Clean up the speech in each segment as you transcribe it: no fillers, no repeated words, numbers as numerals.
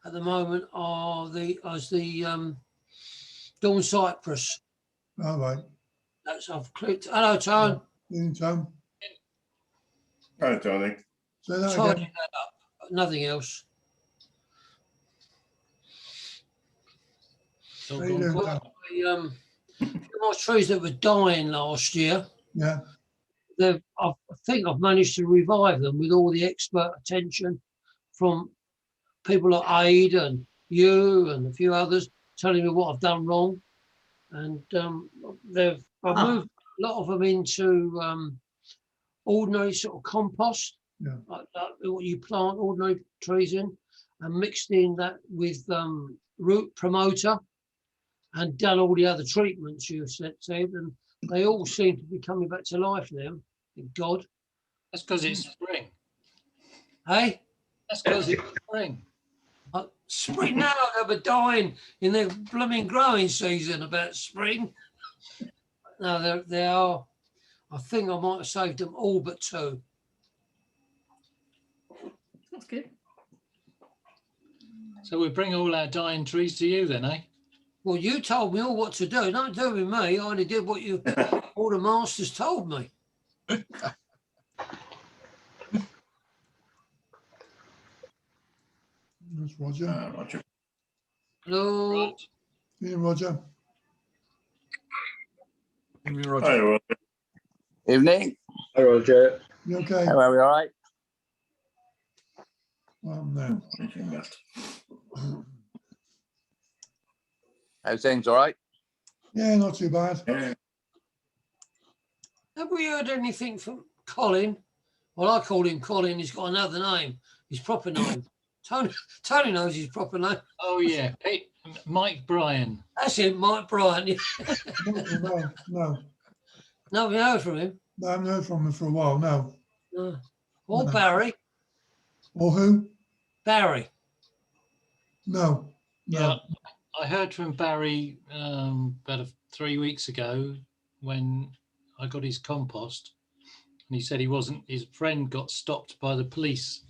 at the moment are the Dawn Cypress. All right. That's I've clicked. Hello, Tone. Evening, Tom. Hello, Tony. Say that Tidy again. that up. Nothing else. It's all How you gone doing, quiet. Tom? A few more trees that were dying last year. Yeah. I think I've managed to revive them with all the expert attention from people like Aid and you and a few others telling me what I've done wrong. And I've moved a lot of them into ordinary sort of compost, Yeah. like what you plant ordinary trees in, and mixed in that with root promoter and done all the other treatments you said, and they all seem to be coming back to life now. Thank God. That's because it's spring. Hey? That's because it's spring. Spring now, they were dying in their blooming growing season about spring. No, they are. I think I might have saved them all but two. That's good. So we bring all our dying trees to you then, eh? Well, you told me all what to do. Don't do with me. I only did what you all the masters told me. That's Roger. Roger. Hello. Right. Evening, Roger. Evening, Hi, Roger. Roger. Evening. Hi, Roger. You okay? How are we? All right? Well, no. Anything left? How's things? All right? Yeah, not too bad. Yeah. Have we heard anything from Colin? Well, I call him Colin. He's got another name. His proper name. Tony knows his proper name. Oh yeah, Mike Bryan. That's him, Mike Bryan. No. No, we heard from him. I haven't heard from him for a while, no. Or No. Barry. Or who? Barry. No. Yeah, I heard from Barry about 3 weeks ago when I got his compost, and he said his friend got stopped by the police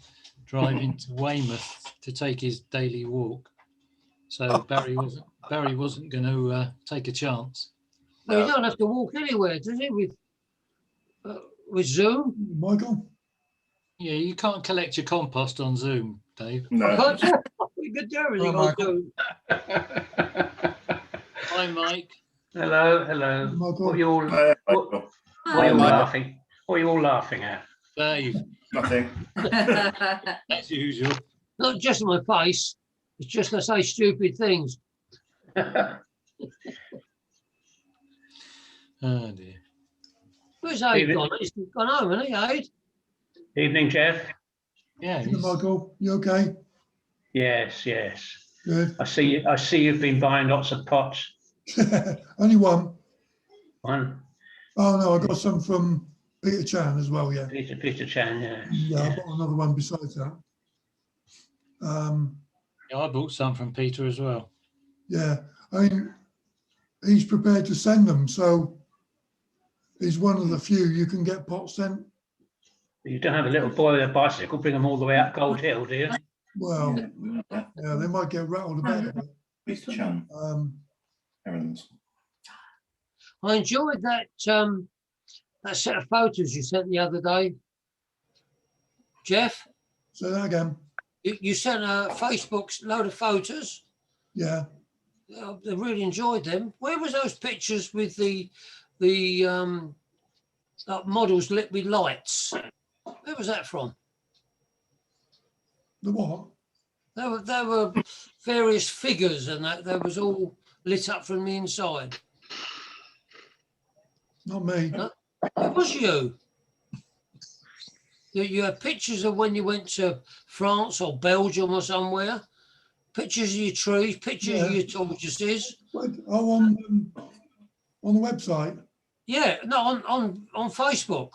driving to Weymouth to take his daily walk. So Barry wasn't going to take a chance. Well, you don't have to walk anywhere, does he? With Zoom? Michael? Yeah, you can't collect your compost on Zoom, Dave. No. We could do everything Hello, on Zoom. Hi, Mike. Hello, hello. Michael? What are you all, Hi, what, Michael. what are you all Hi, laughing? What are you all laughing at? Dave, Nothing. as usual. Not just my face. It's just I say stupid things. Oh dear. Where's Aid David? gone? He's gone home, hasn't he, Aid? Evening, Jeff. Yeah. Evening, Michael. You okay? Yes, yes. Good. I see you've been buying lots of pots. Only one. One, Oh, no, I got some from Peter Chan as well, yeah. Peter Chan, yeah. Yeah, I've got another one besides that. Yeah, I bought some from Peter as well. Yeah, I mean, he's prepared to send them, so he's one of the few you can get pots sent. You don't have a little boy with a bicycle, bring them all the way up Gold Hill, do you? Well, Yeah. yeah, they might get rattled about a bit. Peter Chan. Everything's. I enjoyed that that set of photos you sent the other day. Jeff, Say that again. you sent a Facebook load of photos. Yeah, I really enjoyed them. Where was those pictures with the models lit with lights? Where was that from? the what? There were various figures and that was all lit up from the inside. Not me. No? It was you. You had pictures of when you went to France or Belgium or somewhere. Pictures of your trees, pictures of Yeah. your tortoises. What? Oh, on the website. Yeah, no, on Facebook.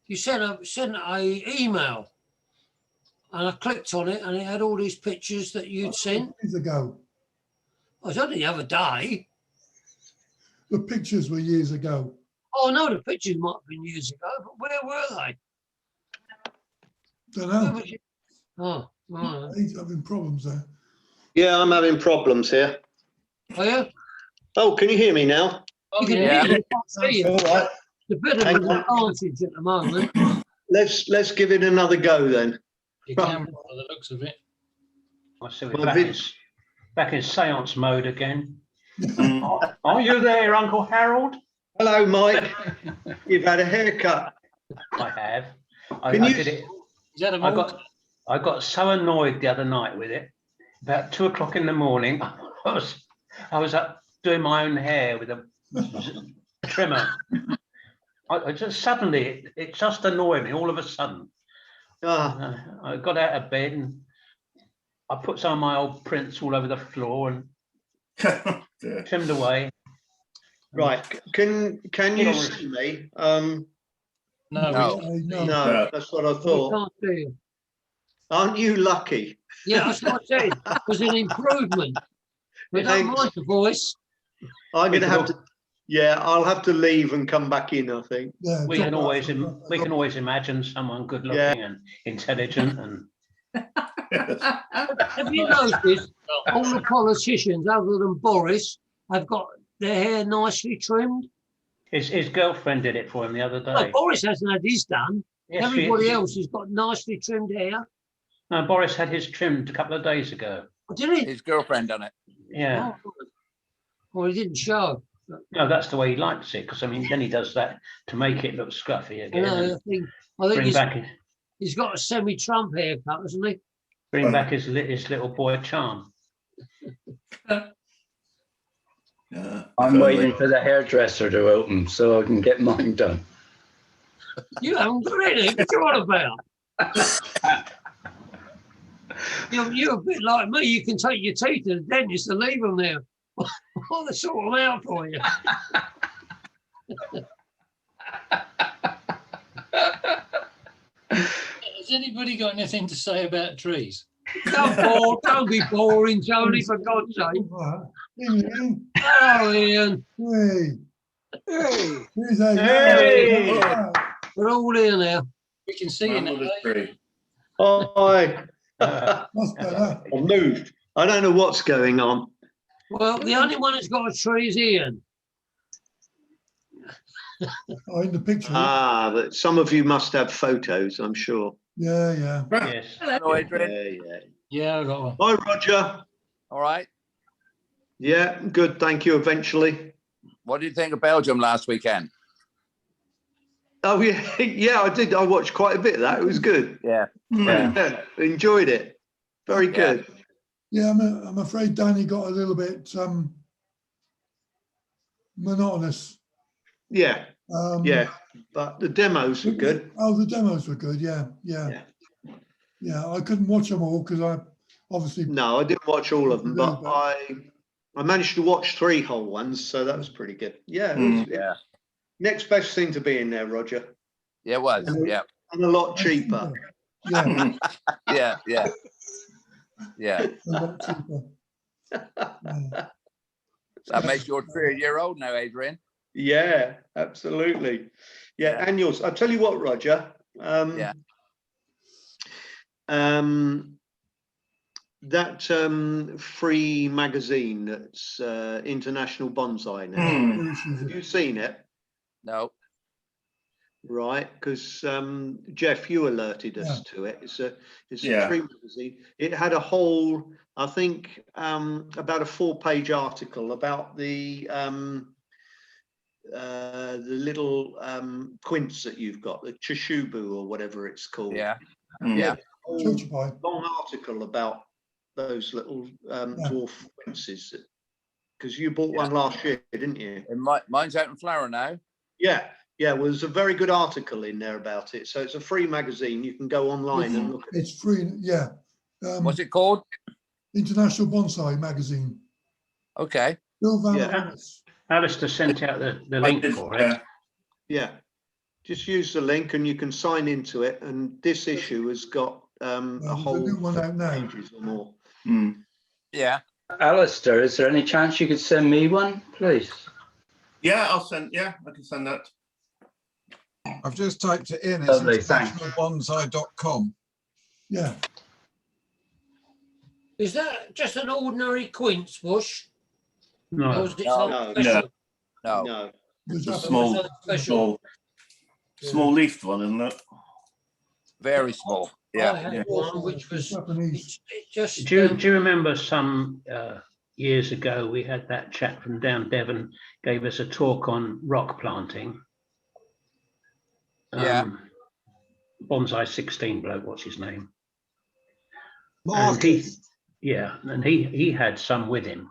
You sent a email, and I clicked on it, and it had all these pictures that you'd sent. Years ago. I was only the other day. The pictures were years ago. Oh no, the pictures might have been years ago, but where were they? Don't Where know. was you? Oh, right. He's having problems there. Yeah, I'm having problems here. Oh, yeah? Oh, can you hear me now? You can yeah. hear me, I can't see you. All right. The bit of an advantage at the moment. Let's give it another go then. You can, by the looks of it. I see we're My back in seance mode again. Mm. Are you there, Uncle Harold? Hello, Mike. You've had a haircut. I have. I Can you- did it. Is that a I Malta? got so annoyed the other night with it. About 2 o'clock in the morning, I was up doing my own hair with a trimmer. I just suddenly it just annoyed me all of a sudden. I got out of bed and I put some of my old prints all over the floor and Dear. trimmed away. Right. Can you see me? No, No. No, that's what I We thought. can't see you. Aren't you lucky? Yeah, that's what I said. It was an improvement. But don't Thanks. mind the voice. I'm going to have to. Yeah, I'll have to leave and come back in, I think. Yeah, We drop can that always from- we can always imagine someone good looking and intelligent and Have you noticed all the politicians, other than Boris, have got their hair nicely trimmed? his girlfriend did it for him the other No, day. Boris hasn't had his done. Yes, Everybody else has got nicely trimmed hair. No, Boris had his trimmed a couple of days ago. Oh, did he? His girlfriend done it. Yeah. Oh, well, he didn't show. No, that's the way he likes it, because I mean, then he does that to make it look scruffy I again. know, and I think bring back he's got a semi-Trump haircut, hasn't he? his little boy charm. Yeah. I'm waiting for the hairdresser to open so I can get mine done. You haven't got any. What you on about? You're a bit like me. You can take your teeth to the dentist and leave them there. Well, they sort them out for you. Has anybody got anything to say about trees? Don't be boring, Tony, for God's sake. Right. Ian, Oh, Ian, hey, hey, here's a Hey! we're all here now. We can see you Man now. with a tree. Hi. That's better. I've moved. I don't know what's going on. Well, the only one that's got a tree is Ian. Oh, in the picture. But some of you must have photos, I'm sure. Yeah, yeah. Yes. Hello, Adrian. Yeah. Yeah, I got one. Hi, Roger. All right. Yeah, good. Thank you. Eventually. What did you think of Belgium last weekend? Oh yeah, yeah. I did. I watched quite a bit of that. It was good. Yeah. Yeah, enjoyed it. Very Yeah. good. Yeah, I'm afraid Danny got a little bit monotonous. Yeah, Yeah, but the demos were good. Oh, the demos were good. Yeah. I couldn't watch them all because I obviously. No, I didn't watch all of them, No, but I managed to watch 3 whole ones, so that was pretty good. Yeah, it was, Yeah. next best thing to be in there, Roger, Yeah, it was. Yeah. and a lot cheaper. Yeah, Yeah. Yeah. Yeah. a lot cheaper. Yeah. That makes you a 3-year-old now, Adrian. Yeah, absolutely. Yeah, and yours. I'll tell you what, Roger. Yeah. That free magazine that's International Bonsai now. Have you seen it? No. Right, because Jeff, you alerted us to it. It's a Yeah. free magazine. It had a whole, I think, about a 4-page article about the little quince that you've got, the chushubu or whatever it's called. Yeah. Yeah, Church pie. long article about those little dwarf quinces. Because you bought one last year, didn't you? And mine's out in flower now. Yeah. Well, there's a very good article in there about it. So it's a free magazine. You can go online and look at it. It's free. Yeah. What's it called? International Bonsai magazine. Okay. Bill Van Yeah. Ellis. Alistair sent out the link for it. Yeah. Just use the link and you can sign into it. And this issue has got a There's whole a new one out now. pages or more. Yeah. Alistair, is there any chance you could send me one, please? Yeah, I can send that. I've just typed it in. It's Lovely, thanks. internationalbonsai.com. Yeah. Is that just an ordinary quince bush? Or No, is it No. something No. special? No, No, There's The Japanese- small, Something special. small leafed one, isn't it? very small. I Yeah. had yeah. one which was Japanese. it just do you remember some years ago we had that chap from down Devon gave us a talk on rock planting? Yeah. Bonsai 16 bloke, what's his name? Marcus. And he had some with him,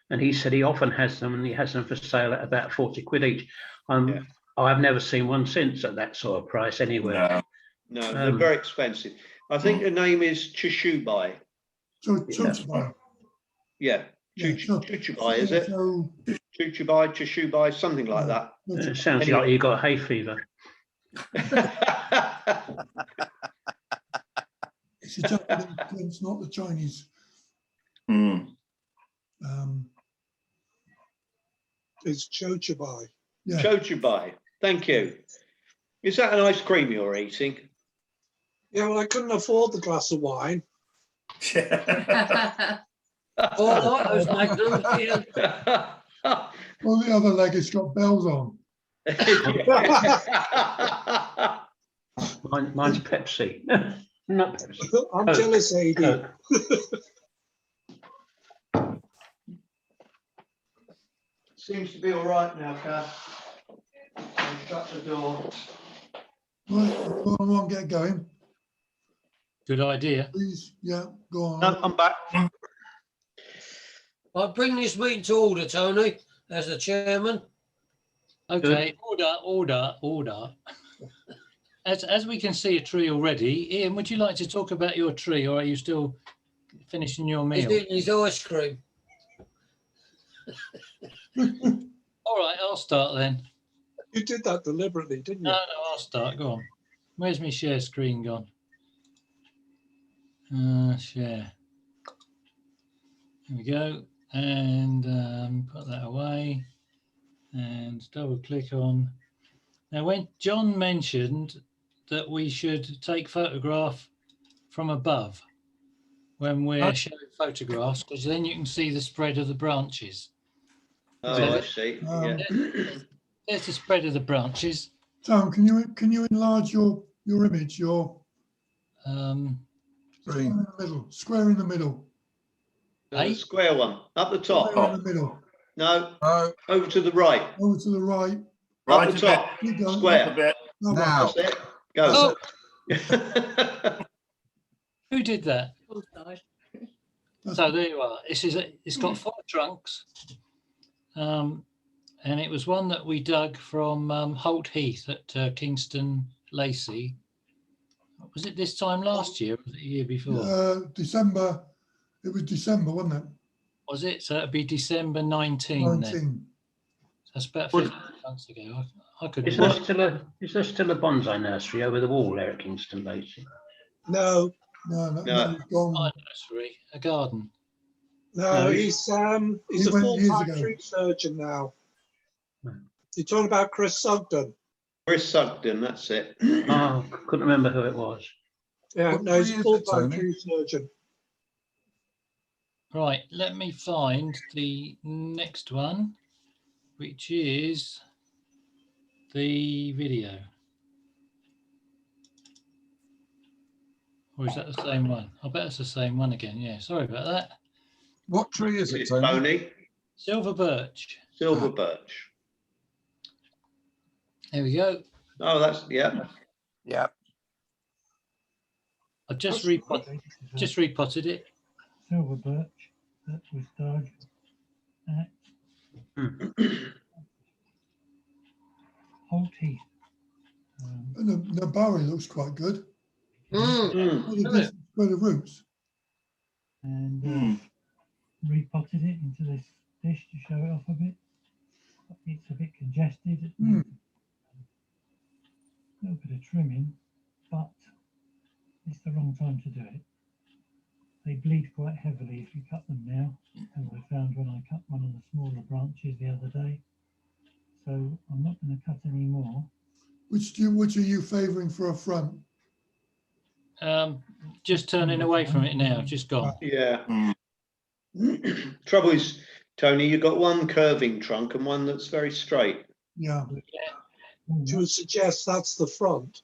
and he said he often has them, and he has them for sale at about 40 quid each. Yeah. I've never seen one since at that sort of price anywhere. No. no, they're very expensive. I think the name is Chishubai. Chuchubai. Yeah, Yeah, Chuchubai, is it? So, Chishubai, something like that. It sounds Anyway. like you got hay fever. it's a Japanese quince, not the Chinese. Mm. It's Chochabai. Yeah, Chochubai, thank you. Is that an ice cream you're eating? Yeah, well, I couldn't afford the glass of wine. oh, I like those magnums. Yeah. well, the other leg has got bells on. Mine's Pepsi. Not Pepsi. I'm Coke. jealous, AD. Coke. Seems to be all right now, Kath. I'll shut the door. Right, go on, get going, Good idea. please. Yeah, go on. No, I'm back. I bring this meeting to order, Tony, as the chairman. Okay, order. As we can see a tree already, Ian, would you like to talk about your tree, or are you still finishing your He's meal? eating his ice cream. All right, I'll start then. You did that deliberately, didn't you? No, I'll start. Go on. Where's my share screen gone? Share. Here we go. And put that away. And double click on. Now, when John mentioned that we should take photograph from above when we're showing photographs, because then you can see the spread of the branches. Oh, I see. Yeah. There's the spread of the branches. Tom, can you enlarge your image, your square in the middle, The square one up the top. square in the middle, No, No, over to the right. over to the right. Right Up a the top. Keep going. A Square. bit. No, now, That's it. Go. Who did that? that's- So there you are. It's got 4 trunks. And it was one that we dug from Holt Heath at Kingston Lacey. Was it this time last year or was it the year before? December. It was December, wasn't it? Was it? So it'd be December 19 then. 19. That's about 15 months ago. I could. Is there still a bonsai nursery over the wall there at Kingston Lacey? No, No, No. it's gone. Nursery, a garden. no, No, he's he a went years full-time ago. tree surgeon now. You're talking about Chris Sugden. Chris Sugden, that's it. Oh, couldn't remember who it was. Yeah, What no, he's tree a is it, full-time Tony? tree surgeon. Right, let me find the next one, which is the video. Or is that the same one? I bet it's the same one again. Yeah, sorry about that. what tree is it, It's Tony? Tony. Silver birch. Silver birch. There we go. Oh, that's, yeah. Yeah. I've just repotted it. Silver birch that was dug at Holt Heath. And the barry looks quite good. Mm. All the different spread of roots. And repotted it into this dish to show it off a bit. It's a bit congested. It needs a little bit of trimming, but it's the wrong time to do it. They bleed quite heavily if you cut them now, as I found when I cut one of the smaller branches the other day. So I'm not going to cut any more. Which are you favouring for a front? just turning away from it now, just gone. Yeah. Mm. Trouble is, Tony, you've got one curving trunk and one that's very straight. Yeah. You would suggest that's the front.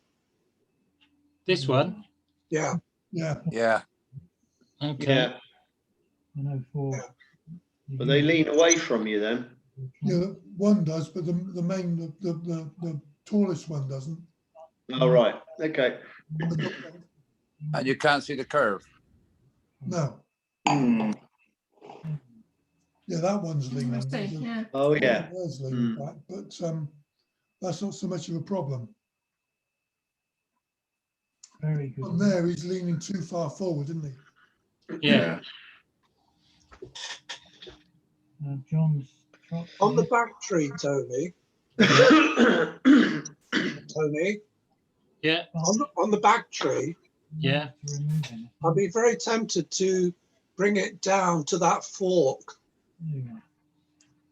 This one? Yeah. Yeah. Yeah. Okay. Yeah, I know for. but they lean away from you then. Yeah. One does, but the main, the tallest one doesn't. All right. Okay. And you can't see the curve. No. Mm. Yeah, that one's leaning. Yeah. Oh yeah. It was leaning Mm. back, but that's not so much of a problem. Very good. On there, he's leaning too far forward, isn't he? Yeah. John's truck. On the back tree, Tony. Tony, Yeah. on the back tree, Yeah. I'd be very tempted to bring it down to that fork. Yeah.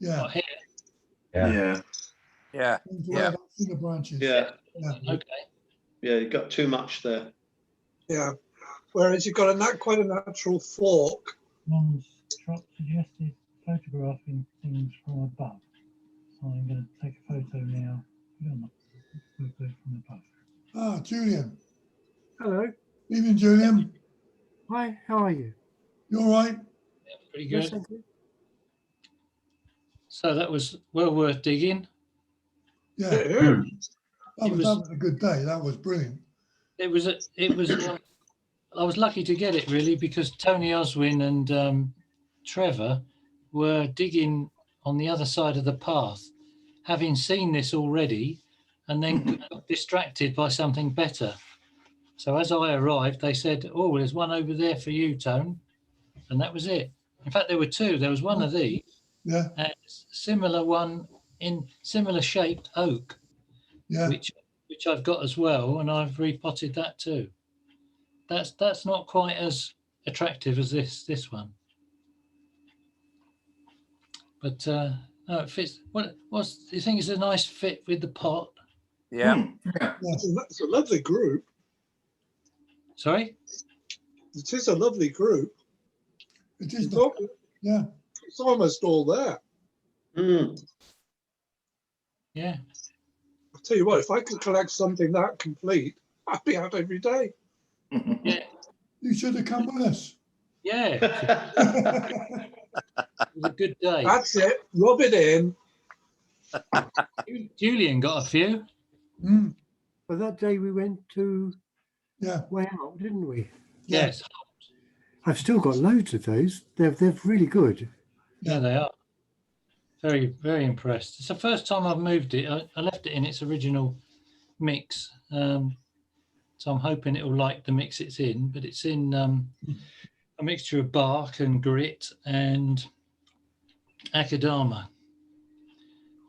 Not here. Yeah. Yeah. Yeah. In the branches. Yeah. Yeah. Okay. Yeah, you've got too much there. Yeah. Whereas you've got quite a natural fork. John's truck suggested photographing things from above. So I'm going to take a photo now. Photo from above. Ah, Julian. Hello. Evening, Julian. Hi, how are you? You all right? Yeah, pretty Yes, good. thank you. So that was well worth digging. Yeah. Yeah. That It was was- having a good day. That was brilliant. It was I was lucky to get it really because Tony Oswin and Trevor were digging on the other side of the path, having seen this already, and then got distracted by something better. So as I arrived, they said, "Oh, well, there's one over there for you, Tone," and that was it. In fact, there were two. There was one of these, Yeah. and a similar one in similar shaped oak, Yeah. which I've got as well, and I've repotted that too. That's not quite as attractive as this one, but no, it fits. Do you think it's a nice fit with the pot? Yeah. Mm. Yeah. It's a lovely group. Sorry. It is a lovely group. It is. Yeah. It's almost all there. Mm. Yeah. I'll tell you what, if I could collect something that complete, I'd be out every day. Yeah. You should have come with us. Yeah. It was a good day. That's it. Rub it in. Julian got a few. Mm. Well, that day we went to Yeah. Way Out, didn't we? Yeah. Yes. I've still got loads of those. They're really good. Yeah, they are. Very, very impressed. It's the first time I've moved it. I left it in its original mix. So I'm hoping it will like the mix it's in, but it's in a mixture of bark and grit and akadama.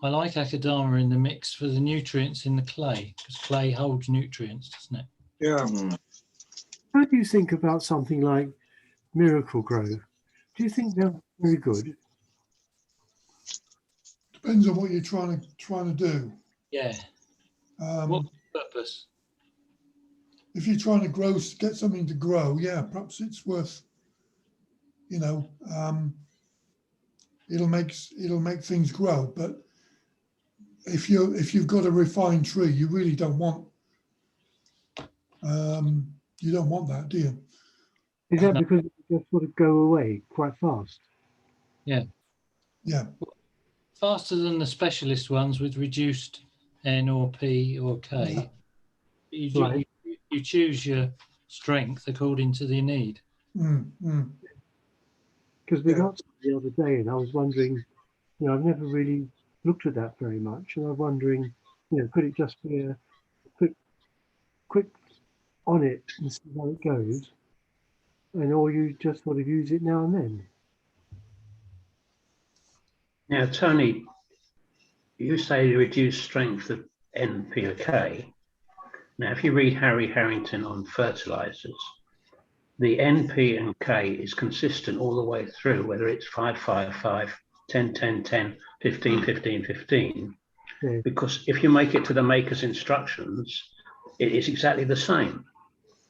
I like akadama in the mix for the nutrients in the clay, because clay holds nutrients, doesn't it? Yeah. Mm. How do you think about something like Miracle Grow? Do you think they're very good? Depends on what you're trying to do. Yeah. What purpose? If you're trying to get something to grow, yeah, perhaps it's worth. It'll make things grow. But if you've got a refined tree, you really don't want. You don't want that, do you? Is that because it just sort of go away quite fast? Yeah. Yeah. Faster than the specialist ones with reduced N or P or K. Yeah. You choose your strength according to the need. Because we got some the other day, and I was wondering, I've never really looked at that very much, and I'm wondering, could it just be a quick on it and see how it goes, or you just sort of use it now and then? Now, Tony, you say reduced strength of N, P, or K. Now, if you read Harry Harrington on fertilizers, the N, P, and K is consistent all the way through, whether it's 5, 5, 5, 10, 10, 10, 15, 15, 15. Yeah. Because if you make it to the maker's instructions, it is exactly the same.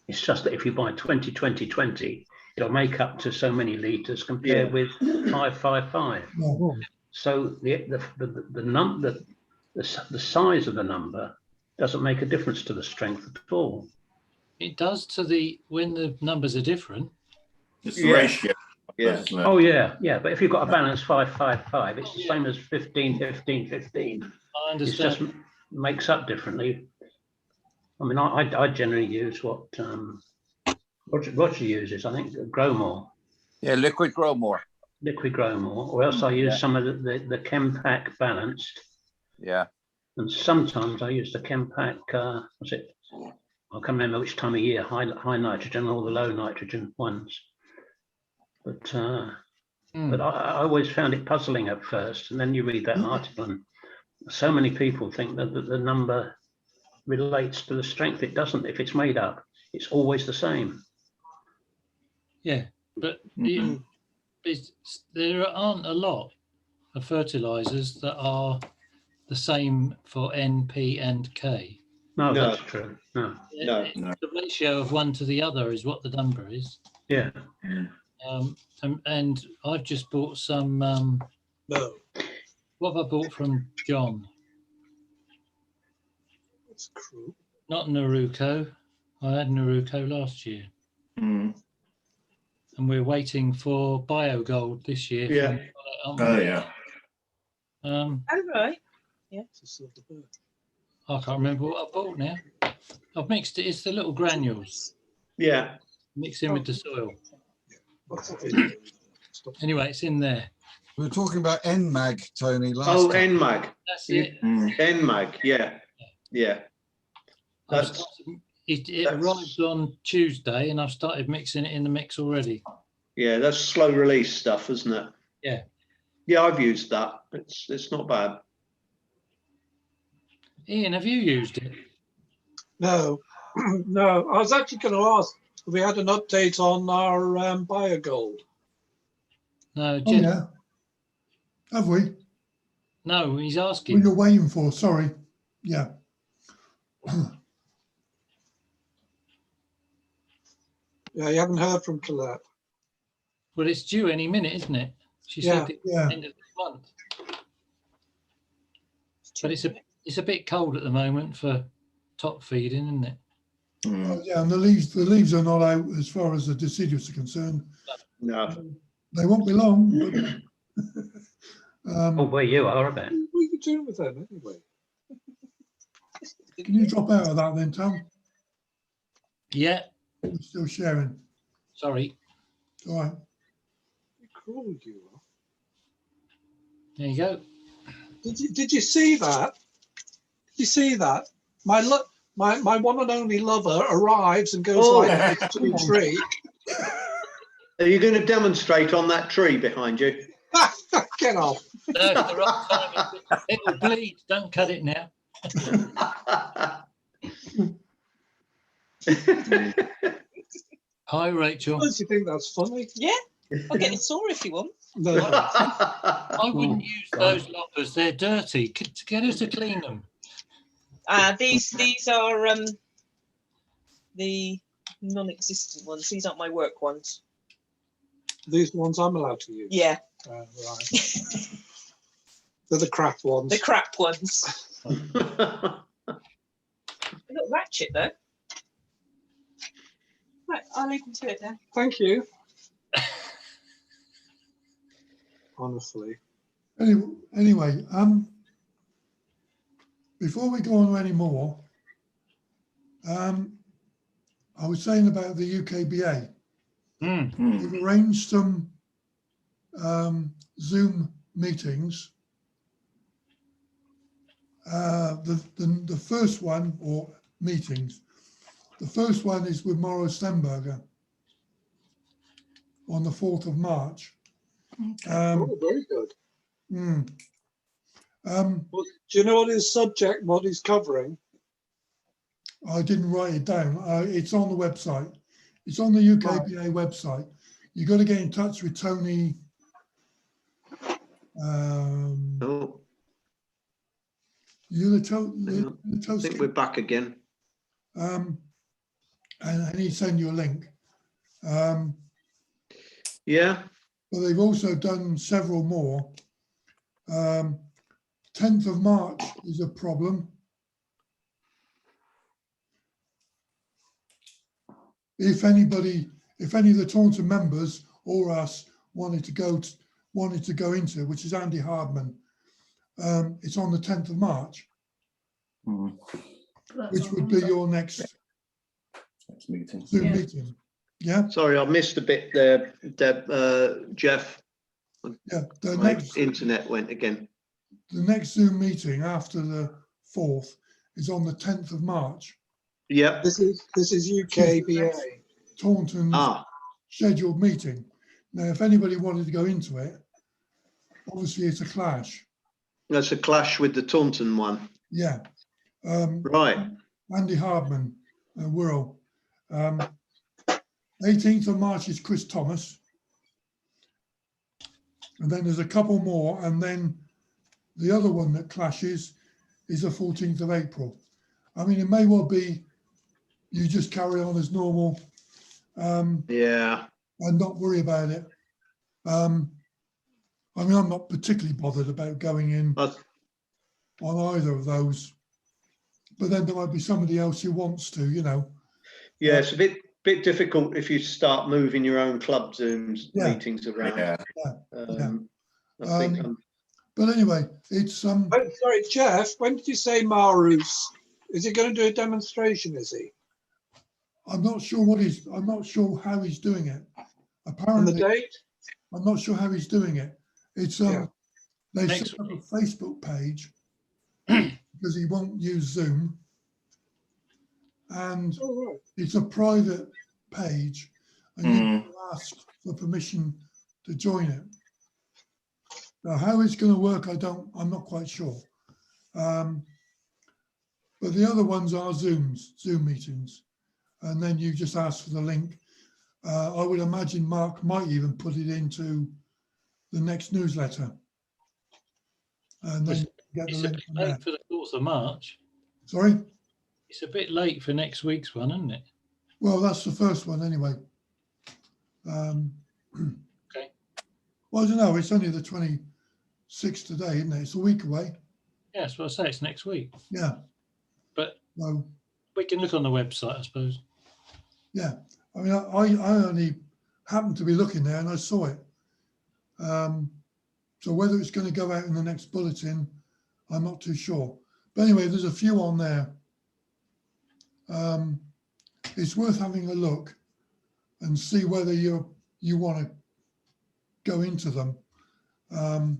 It's just that if you buy 20, 20, 20, it'll make up to so many litres compared Yeah. with 555. Yeah. So the size of the number doesn't make a difference to the strength at all. It does to when the numbers are different. It's the ratio. Yeah. Isn't it? Oh yeah. But if you've got a balance 555, it's the same as 15, 15, 15. I It understand. just makes up differently. I mean, I generally use what Roger uses. I think Growmore. Yeah, liquid Growmore. Liquid Growmore, or else I use some of the Chempack balanced. Yeah. And sometimes I use the Chempack, what's it? I can't remember which time of year, high nitrogen or the low nitrogen ones. But I always found it puzzling at first. And then you read that article and so many people think that the number relates to the strength. It doesn't. If it's made up, it's always the same. Yeah, but there aren't a lot of fertilizers that are the same for N, P, and K. No, that's true. No. The ratio of one to the other is what the number is. Yeah. And I've just bought some. No. What have I bought from John? That's cruel. Not Naruko. I had Naruko last year. Mm. And we're waiting for BioGold this year. Yeah. Oh yeah. Oh right. Yeah. I can't remember what I bought now. I've mixed it. It's the little granules. Yeah. Mixed in with the soil. Anyway, it's in there. We were talking about NMAG, Tony, last Oh, time. NMAG. That's it. NMAG. Yeah. Yeah. It arrived on Tuesday, and I've started mixing it in the mix already. Yeah, that's slow release stuff, isn't it? Yeah. Yeah, I've used that. It's not bad. Ian, have you used it? No, no. I was actually going to ask if we had an update on our BioGold. No, Oh, yeah. Have we? No, he's asking. What you're waiting for, sorry. Yeah. Yeah, you haven't heard from Colette. Well, it's due any minute, isn't it? She said at the end of this month. But it's a bit cold at the moment for top feeding, isn't it? Oh, yeah, and the leaves are not out as far as the deciduous are concerned. No. They won't be long. But, where you are, I bet. What are you doing with them anyway? Can you drop out of that then, Tom? Yeah. We're still sharing. Sorry. All right. How cruel you are. There you go. Did you see that? Did you see that? My one and only lover arrives and goes like this to the tree. Are you going to demonstrate on that tree behind you? Get off. No, it's the right time. It will bleed. Don't cut it now. Hi, Rachel. Don't you think that's funny? Yeah. I'll get it sore if you want. No. I wouldn't use those loppers. They're dirty. Get us to clean them. These are the non-existent ones. These aren't my work ones. These ones I'm allowed to use. Yeah. Right. They're the crap ones. The crap ones. They look ratchet though. Right, I'll leave them to it then. Thank you. Honestly. Anyway, before we go on any more, I was saying about the UKBA. We've arranged some Zoom meetings. The first one, or meetings, the first one is with Maurice Stenberger on the 4th of March. Very good. Do you know what his subject, what he's covering? I didn't write it down. It's on the website. It's on the UKBA website. You got to get in touch with Tony. I think we're back again. and he'd send you a link. Yeah. But they've also done several more. 10th of March is a problem. If any of the Taunton members or us wanted to go into it, which is Andy Hardman, it's on the 10th of March, which would be your next meeting. Zoom meeting. Yeah. Sorry, I missed a bit there, Jeff. Yeah. My internet went again. The next Zoom meeting after the 4th is on the 10th of March. Yep. This is UKBA. Taunton's scheduled meeting. Now, if anybody wanted to go into it, obviously it's a clash. That's a clash with the Taunton one. Yeah. Right. Andy Hardman, Wirral. 18th of March is Chris Thomas. And then there's a couple more. And then the other one that clashes is the 14th of April. I mean, it may well be you just carry on as normal. Yeah. And not worry about it. I mean, I'm not particularly bothered about going in on either of those. But then there might be somebody else who wants to, you know. Yeah, it's a bit difficult if you start moving your own club Zooms meetings around. I think. But anyway, it's Oh, sorry, Jeff. When did you say Maru's? Is he going to do a demonstration? Is he? I'm not sure I'm not sure how he's doing it. Apparently, And the date? I'm not sure how he's doing it. It's they've set up a Facebook page because he won't use Zoom, and it's a private page, and you can ask for permission to join it. Now, how it's going to work, I'm not quite sure. But the other ones are Zoom meetings, and then you just ask for the link. I would imagine Mark might even put it into the next newsletter, and then get the It's a link bit from there. late for the 4th of March. Sorry? It's a bit late for next week's one, isn't it? Well, that's the first one anyway. Okay. Well, I don't know. It's only the 26th today, isn't it? It's a week away. Yeah, that's what I say. It's next week. Yeah. But So, we can look on the website, I suppose. yeah. I mean, I only happened to be looking there and I saw it. So whether it's going to go out in the next bulletin, I'm not too sure. But anyway, there's a few on there. It's worth having a look and see whether you want to go into them. And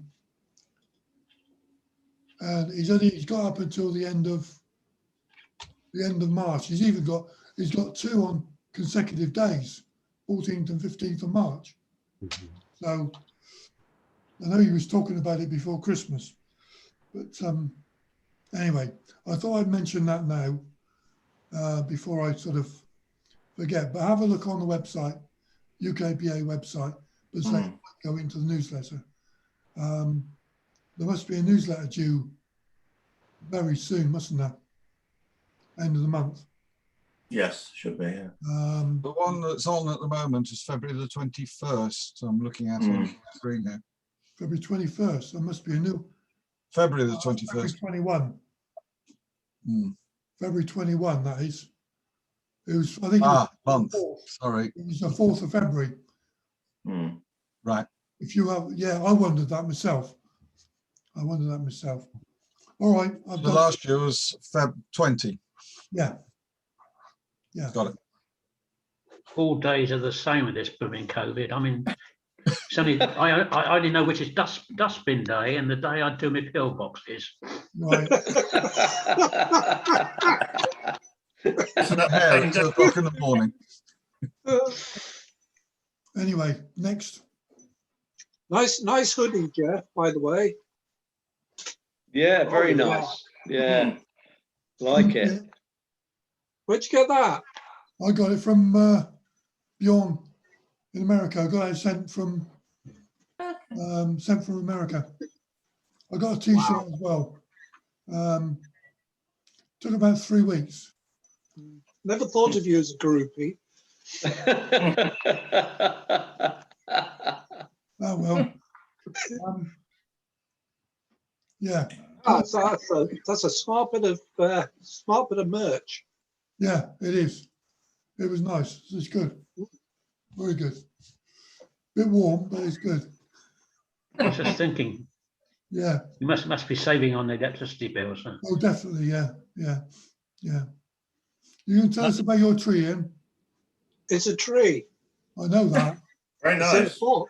he's got up until the end of March. He's got two on consecutive days, 14th and 15th of March. So I know he was talking about it before Christmas, but anyway, I thought I'd mention that now before I sort of forget. But have a look on the website, UKBA website, but say go into the newsletter. There must be a newsletter due very soon, mustn't there? End of the month. Yes, should be. Yeah. The one that's on at the moment is February the 21st. I'm looking at it on the screen here. February 21st. There must be a new. February the 21st. February 21. February 21. That is. It was. I think. Month. Sorry. It was the 4th of February. Right. If you have, yeah, I wondered that myself. All right. The last year was Feb 20. Yeah. Yeah. Got it. All days are the same with this blooming COVID. I mean, it's only I only know which is dustbin day and the day I do my pillboxes. Right. Hair at 2 o'clock in the morning. Anyway, next. Nice hoodie, Jeff, by the way. Yeah, very nice. Yeah, like it. Where'd you get that? I got it from Bjorn in America. I got it sent from America. I got a T-shirt as well. Took about 3 weeks. Never thought of you as a groupie. Oh well. Yeah. That's a smart bit of merch. Yeah, it is. It was nice. It's good. Very good. Bit warm, but it's good. I was just thinking, Yeah. you must be saving on the electricity bills. Huh? Oh, definitely. Yeah. Yeah. Yeah. You can tell us about your tree, Ian? It's a tree. I know that. Very It's in a nice. pot,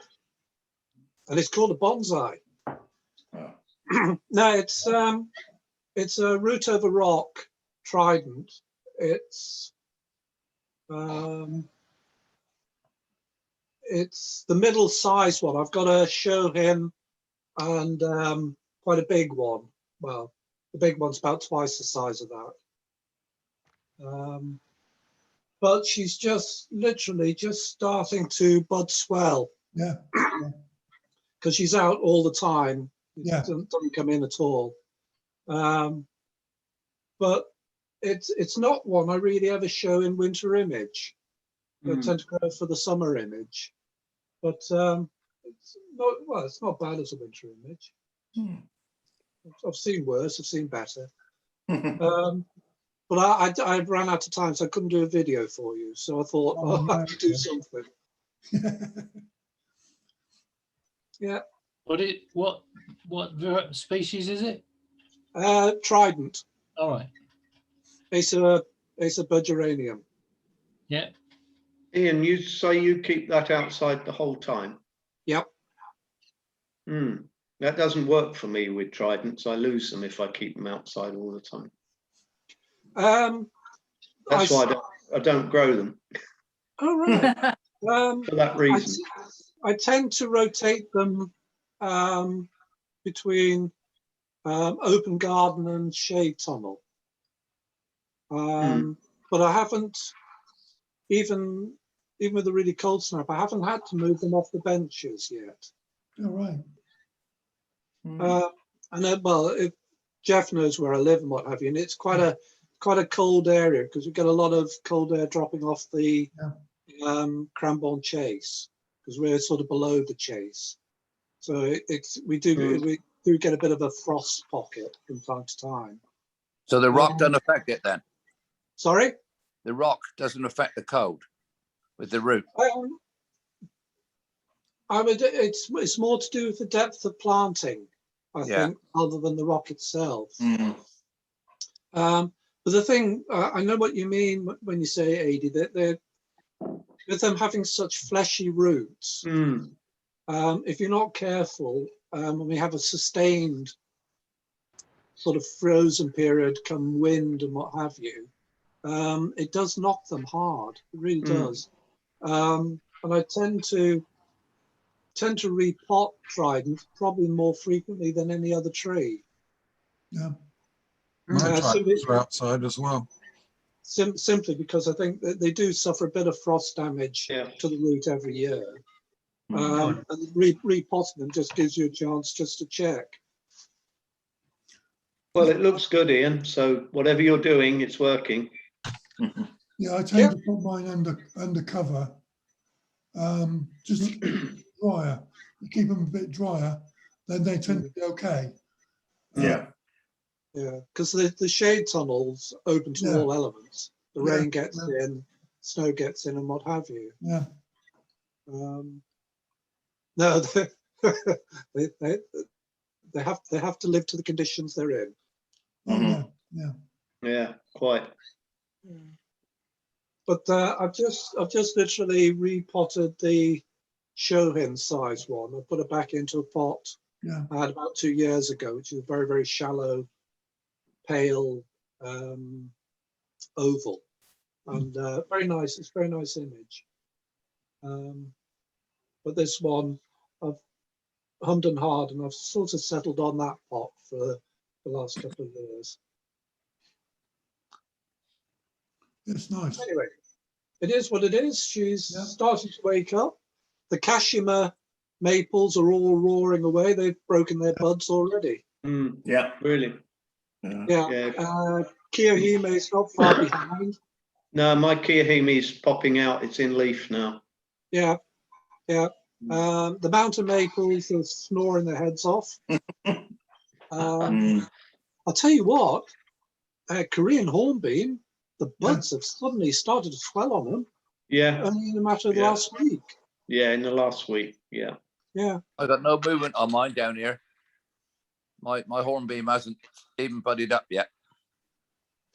and it's called a bonsai. Oh. No, it's a root over rock trident. It's the middle size one. I've got to show him, and quite a big one. Well, the big one's about twice the size of that. But she's just literally just starting to bud swell. Yeah. Because she's out all the time. Yeah. Doesn't come in at all. But it's not one I really ever show in winter image. I tend to go for the summer image. But it's not bad as a winter image. I've seen worse, I've seen better. But I ran out of time, so I couldn't do a video for you. So I thought, I have to do something. Yeah. What species is it? Trident. All right. It's a budgeranium. Yeah. Ian, you say you keep that outside the whole time? Yep. That doesn't work for me with tridents. I lose them if I keep them outside all the time. That's why I don't grow them. Oh, right. For that reason. I tend to rotate them between open garden and shade tunnel. But I haven't, even with the really cold snap, I haven't had to move them off the benches yet. All right. And then, well, if Jeff knows where I live and what have you, and it's quite a cold area because we get a lot of cold air dropping off the Cranbourne Chase because we're sort of below the Chase. So we do get a bit of a frost pocket from time to time. So the rock doesn't affect it then? Sorry? The rock doesn't affect the cold with the root? It's more to do with the depth of planting, I think, other than the rock itself. But the thing, I know what you mean when you say, Adi, that they're, with them having such fleshy roots, if you're not careful, and we have a sustained sort of frozen period come wind and what have you, it does knock them hard. It really does. And I tend to repot trident probably more frequently than any other tree. Yeah. My tridents are outside as well. Simply because I think that they do suffer a bit of frost damage to the root every year. And repotting them just gives you a chance just to check. Well, it looks good, Ian. So whatever you're doing, it's working. Yeah, I tend to put mine under cover, just to keep them drier. You keep them a bit drier, then they tend to be okay. Yeah, because the shade tunnel's open to all elements. The rain gets in, snow gets in, and what have you. Yeah. No, they have to live to the conditions they're in. Yeah, quite. But I've just literally repotted the Shohin size one. I put it back into a pot I had about 2 years ago, which is a very, very shallow, pale oval, and very nice. It's a very nice image. But this one, I've hummed and hard, and I've sort of settled on that pot for the last couple of years. It's nice. Anyway, it is what it is. She's starting to wake up. The Kashima maples are all roaring away. They've broken their buds already. Yeah, really. Kiyohime is not far behind. No, my Kiahimi's popping out. It's in leaf now. Yeah, yeah. The mountain maples are snoring their heads off. I'll tell you what, Korean hornbeam, the buds have suddenly started to swell on them. Yeah. Only in a matter of Yeah. last week. Yeah, in the last week. Yeah. Yeah. I got no movement on mine down here. My hornbeam hasn't even budded up yet.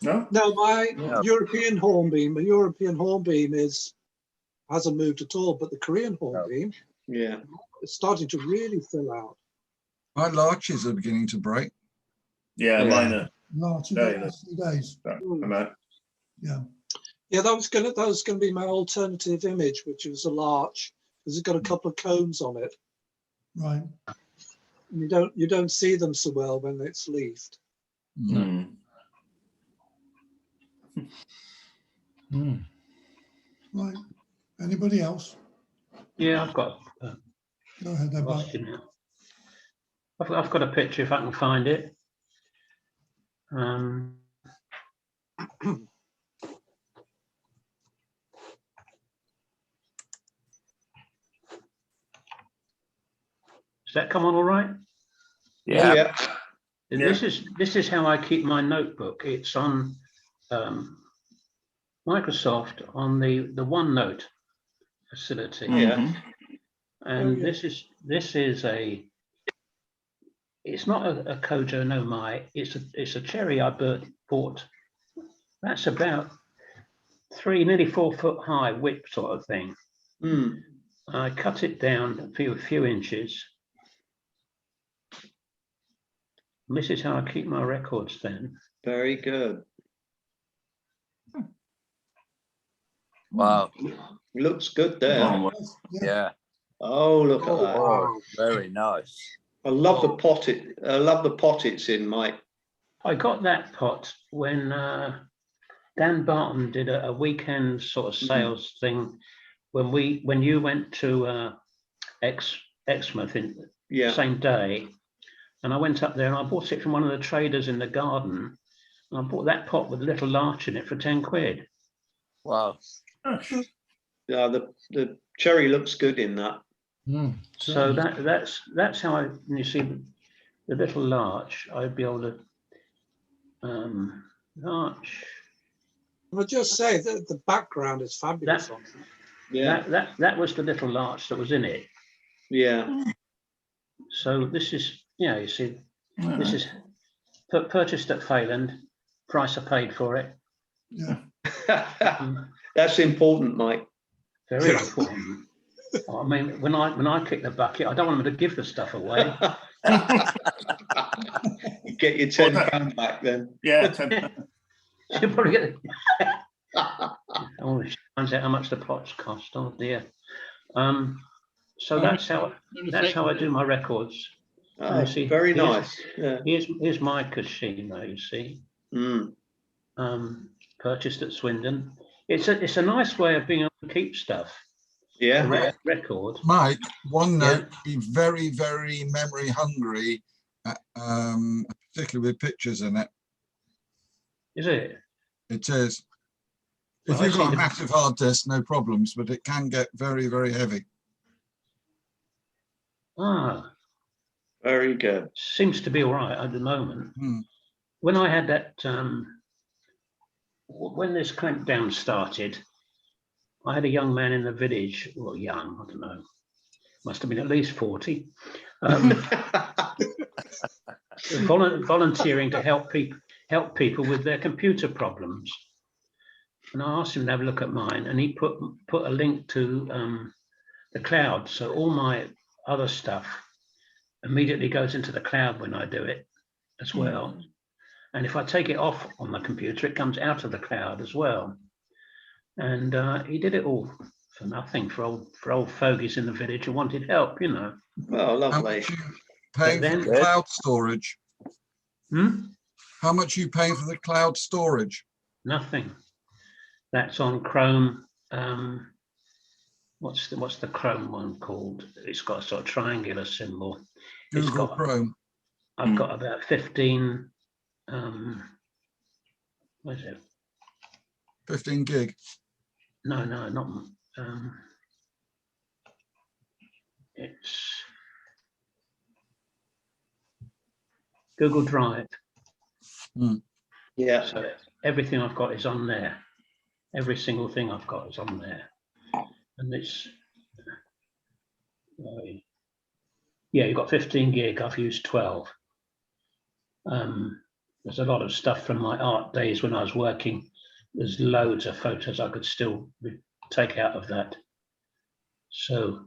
No? No, my Yeah. European hornbeam hasn't moved at all, but the Korean hornbeam is starting to really fill out. My larches are beginning to break. Yeah, mine are. Larches Yeah, the last 2 days. Yeah. Yeah, that was gonna be my alternative image, which was a larch, because it's got a couple of cones on it. Right. And you don't see them so well when it's leafed. Right. Anybody else? Yeah, I've got. Go ahead, then, Lost it now. I've got a picture if I can find it. Does that come on all right? Yeah. Yeah. This is how I keep my notebook. It's on Microsoft on the OneNote facility. Yeah. And this is a. It's not a Kojo no Mai. It's a cherry I bought. That's about nearly 4 foot high whip sort of thing. I cut it down a few inches. And this is how I keep my records then. Very good. Wow. Looks good there. Yeah. Oh, look at that. Oh, very nice. I love the pot. I love the pot it's in, Mike. I got that pot when Dan Barton did a weekend sort of sales thing when you went to Exmouth in the same day, and I went up there and I bought it from one of the traders in the garden, and I bought that pot with a little larch in it for 10 quid. Wow. Yeah, the cherry looks good in that. So that's how when you see the little larch, I'd be able to larch. I'll just say that the background is fabulous on it. Yeah. That was the little larch that was in it. Yeah. So this is, you see, this is purchased at Fayland, price I paid for it. Yeah. That's important, Mike. Very important. I mean, when I kick the bucket, I don't want them to give the stuff away. Get your £10 back then. Yeah, £10. She'll probably get oh, she finds out how much the pots cost. Oh dear. So that's how I do my records. Oh, very nice. Yeah. Here's my Kashima, you see. Purchased at Swindon. It's a nice way of being able to keep stuff. Yeah. Record. Mike, OneNote be very, very memory hungry, particularly with pictures in it. Is it? It is. Well, If you've got a massive hard disk, no problems, but it can get very, very heavy. Ah. Very good. Seems to be all right at the moment. When I had that, when this clampdown started, I had a young man in the village, well, young, I don't know, must have been at least 40, volunteering to help people with their computer problems. And I asked him to have a look at mine, and he put a link to the cloud. So all my other stuff immediately goes into the cloud when I do it as well. And if I take it off on the computer, it comes out of the cloud as well. And he did it all for nothing, for old fogies in the village who wanted help, you know. Oh, lovely. Paying for the cloud storage? How much are you paying for the cloud storage? Nothing. That's on Chrome. What's the Chrome one called? It's got a sort of triangular symbol. Google Chrome. I've got about 15. What is it? 15 gig. No, not. It's Google Drive. Yeah. So everything I've got is on there. Every single thing I've got is on there, and it's yeah, you've got 15 gig. I've used 12. There's a lot of stuff from my art days when I was working. There's loads of photos I could still take out of that. So,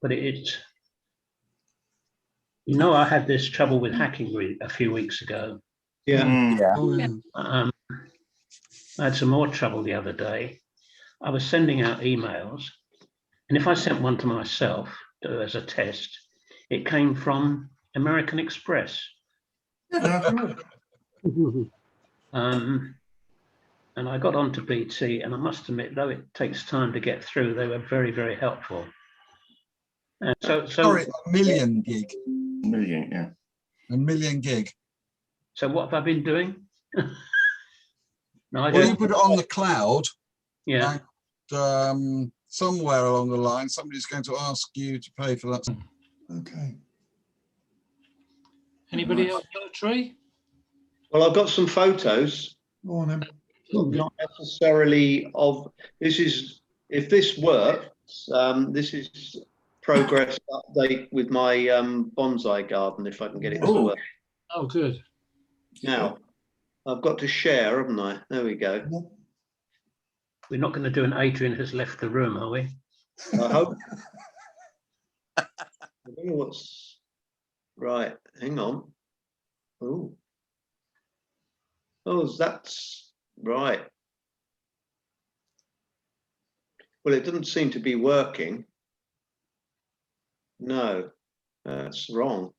but it's, you know, I had this trouble with hacking a few weeks ago. Yeah. Oh, yeah. I had some more trouble the other day. I was sending out emails, and if I sent one to myself as a test, it came from American Express. And I got onto BT, and I must admit, though it takes time to get through, they were very, very helpful. And so Sorry, a million gig. Million, yeah. A million gig. So what have I been doing? No, I Well, don't. you put it on the cloud. Yeah. And somewhere along the line, somebody's going to ask you to pay for that. Okay. Anybody else got a tree? Well, I've got some photos. Go on then. Not necessarily of this is if this works. This is progress update with my bonsai garden. If I can get it to work. Oh, good. Now I've got to share, haven't I? There we go. We're not going to do an Adrian has left the room, are we? I hope. I don't know what's right. Hang on. Oh, that's right. Well, it doesn't seem to be working. No, that's wrong.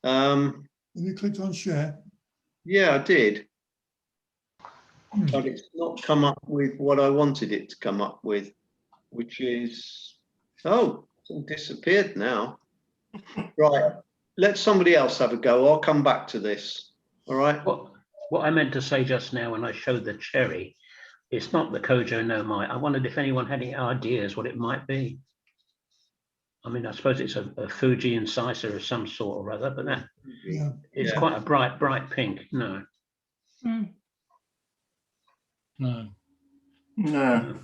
Have you clicked on share? Yeah, I did. But it's not come up with what I wanted it to come up with, which is, oh, it's all disappeared now. Right, let somebody else have a go. I'll come back to this. All right. What I meant to say just now when I showed the cherry, it's not the Kojo no Mai. I wondered if anyone had any ideas what it might be. I mean, I suppose it's a Fuji incisor of some sort or other, but that it's quite a bright pink. No. No. No.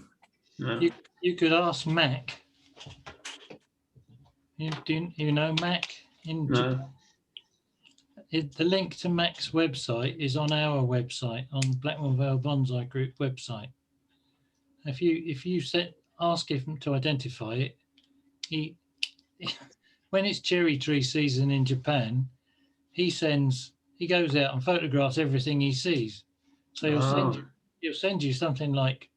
You could ask Mac. You know Mac? No. The link to Mac's website is on our website, on Blackmore Vale Bonsai Group website. If you ask him to identify it, when it's cherry tree season in Japan, he goes out and photographs everything he sees. So he'll send you something like,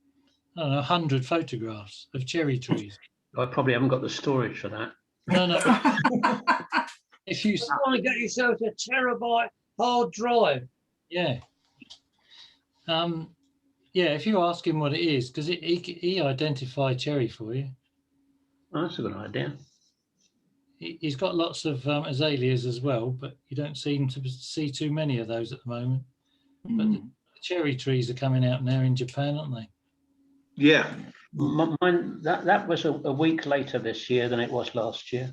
I don't know, 100 photographs of cherry trees. I probably haven't got the storage for that. No. If you want to get yourself a terabyte hard drive. Yeah. Yeah, if you ask him what it is, because he identified cherry for you. Oh, that's a good idea. He's got lots of azaleas as well, but you don't seem to see too many of those at the moment. But the cherry trees are coming out now in Japan, aren't they? Yeah. Mine, that was a week later this year than it was last year.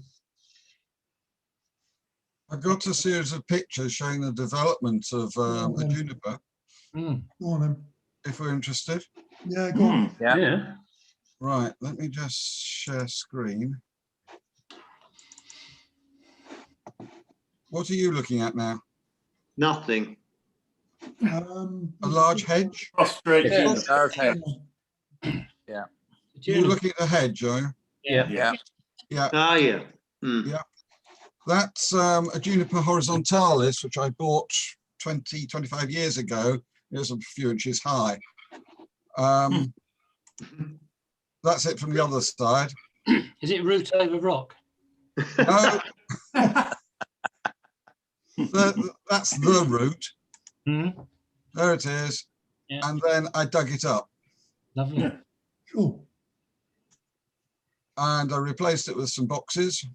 I've got a series of pictures showing the development of a juniper. Go on then. If we're interested. Yeah, go on. Yeah. Right, let me just share screen. What are you looking at now? Nothing. A large hedge? Frustrated. Large hedge. Yeah. You're looking at the hedge, are you? Yeah. Yeah. Ah, yeah. Yeah. That's a Juniper horizontalis, which I bought 25 years ago. It was a few inches high. That's it from the other side. Is it root over rock? No. That's the root. There it is. Yeah. And then I dug it up. Lovely. Cool. And I replaced it with some boxes.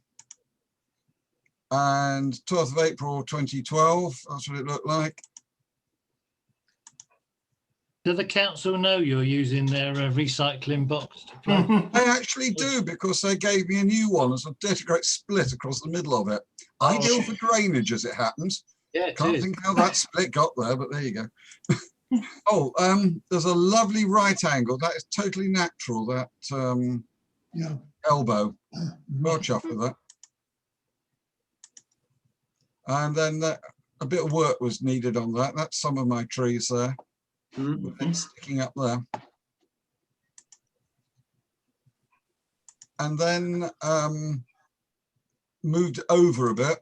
And 12th of April 2012, that's what it looked like. Do the council know you're using their recycling box to plant? They actually do, because they gave me a new one. There's a dirty great split across the middle of it. Ideal for drainage, as it happens. Yeah, it Can't is. think how that split got there, but there you go. Oh, there's a lovely right angle. That is totally natural, that Yeah. elbow. Well chuffed with that. And then a bit of work was needed on that. That's some of my trees there. With it sticking up there. And then moved over a bit,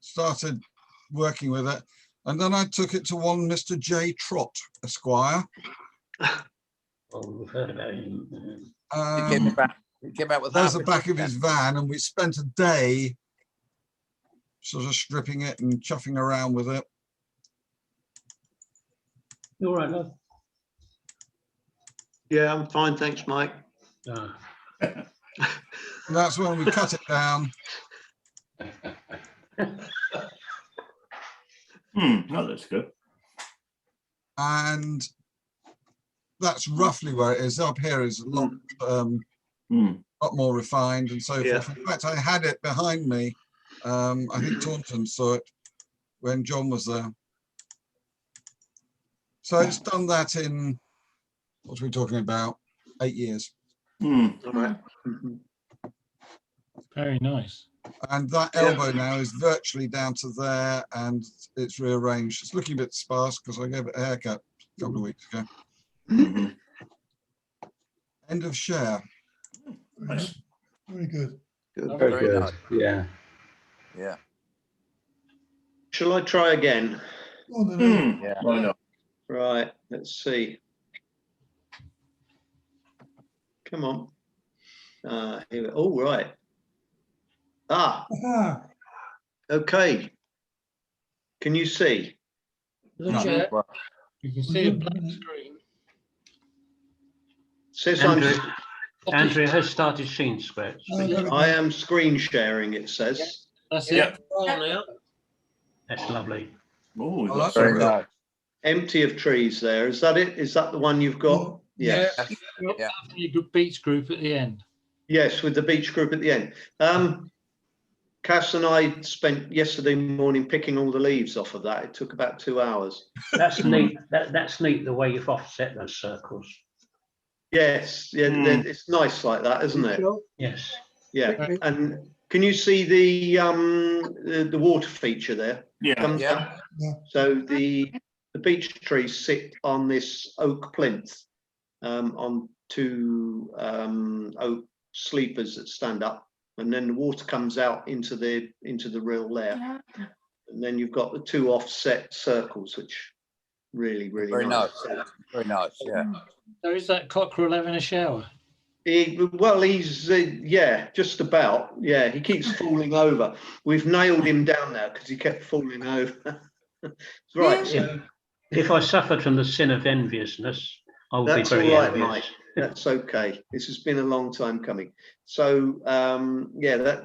started working with it, and then I took it to one Mr. J. Trott, Esquire. Oh, we've heard about him. He came out with That was half the a back of tree. his van, and we spent a day sort of stripping it and chuffing around with it. You all right, love? Yeah, I'm fine, thanks, Mike. Ah. And that's when we cut it down. That looks good. And that's roughly where it is. Up here is a lot, lot more refined and so Yeah. forth. In fact, I had it behind me. I think Taunton saw it when John was there. So it's done that in, what are we talking about, 8 years. All right. Very nice. And that elbow now is virtually down to there, and it's rearranged. It's looking a bit sparse because I gave it a haircut a couple of weeks ago. End of share. Nice. Very good. Very good. nice. Yeah. Yeah. Shall I try again? Oh, no, no. Yeah. Why not? Right, let's see. Come on. Here we all right. Aha. Okay. Can you see? The chair. You can see a black screen. Says Andrew has started seeing squares. I am screen sharing, it says. That's Yeah. it. Oh, now. That's lovely. Oh, we've Oh, got that's some Very good. nice. Empty of trees there. Is that it? Is that the one you've got? Yeah. Yeah. After your beach group at the end. Yes, with the beach group at the end. Cass and I spent yesterday morning picking all the leaves off of that. It took about 2 hours. That's neat. That's neat the way you've offset those circles. Yes, yeah, it's nice like that, isn't it? Yes. Yeah, and can you see the water feature there? Yeah. Comes Yeah. up. So the beech trees sit on this oak plinth, on two oak sleepers that stand up, and then the water comes out into the rill there, and then you've got the two offset circles, which really Very nice. nice. Very nice. Yeah. So is that cockerel having a shower? He's yeah, just about. Yeah, he keeps falling over. We've nailed him down now because he kept falling over. Right. So If I suffered from the sin of enviousness, I would be that's all very right, envious. Mike. That's okay. This has been a long time coming. So yeah,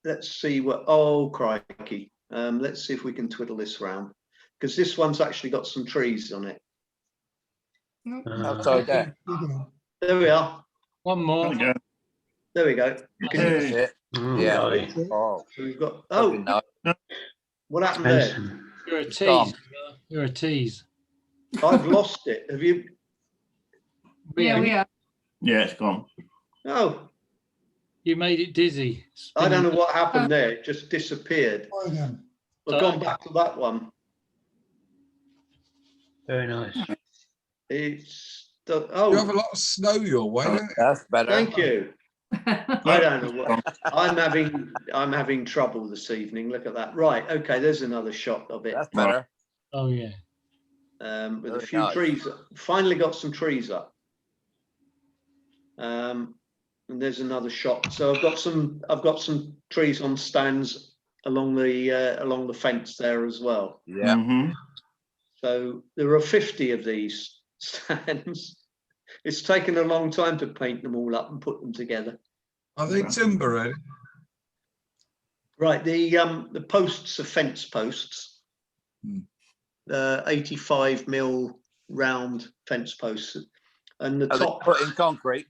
let's see what. Oh crikey! Let's see if we can twiddle this round, because this one's actually got some trees on it. Upside down. There we are. One more. There we go. There we go. You can, That's it. Yeah. Lovely. Oh, so we've got. lovely Oh, nice. what happened there? Handsome. You're a It's tease. gone. You're a tease. I've lost it. Have you? Yeah, we are. Yeah, it's gone. Oh, You made it dizzy. I don't know what happened there. It just disappeared. Try again. I've gone back to that one. Very nice. It's You have a oh, lot of snow your way. don't you? That's better. thank you. I don't know what I'm having trouble this evening. Look at that. Right. Okay. There's another shot of it. That's better. Oh yeah. With a Very few nice. trees. Finally got some trees up. And there's another shot. So I've got some trees on stands along the fence there as well. Yeah. So there are 50 of these stands. It's taken a long time to paint them all up and put them together. Are they timber ready? Right, the posts are fence posts. 85 mil round fence posts, and the Are they top put in concrete?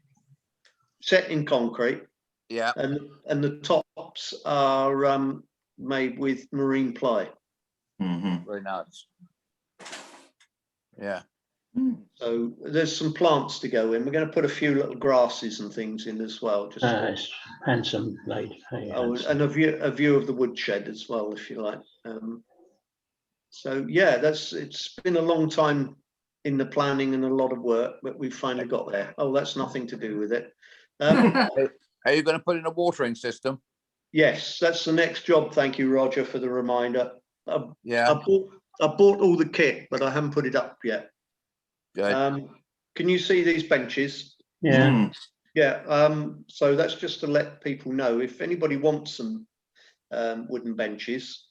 set in concrete, Yeah. and the tops are made with marine ply. Very nice. Yeah. So there's some plants to go in. We're going to put a few little grasses and things in as well. Just It's handsome, lady. Very handsome. and a view of the woodshed as well, if you like. So yeah, it's been a long time in the planning and a lot of work, but we've finally got there. Oh, that's nothing to do with it. Are you going to put in a watering system? Yes, that's the next job. Thank you, Roger, for the reminder. Yeah. I bought all the kit, but I haven't put it up yet. Good. Can you see these benches? Yeah. Yeah. So that's just to let people know, if anybody wants some wooden benches,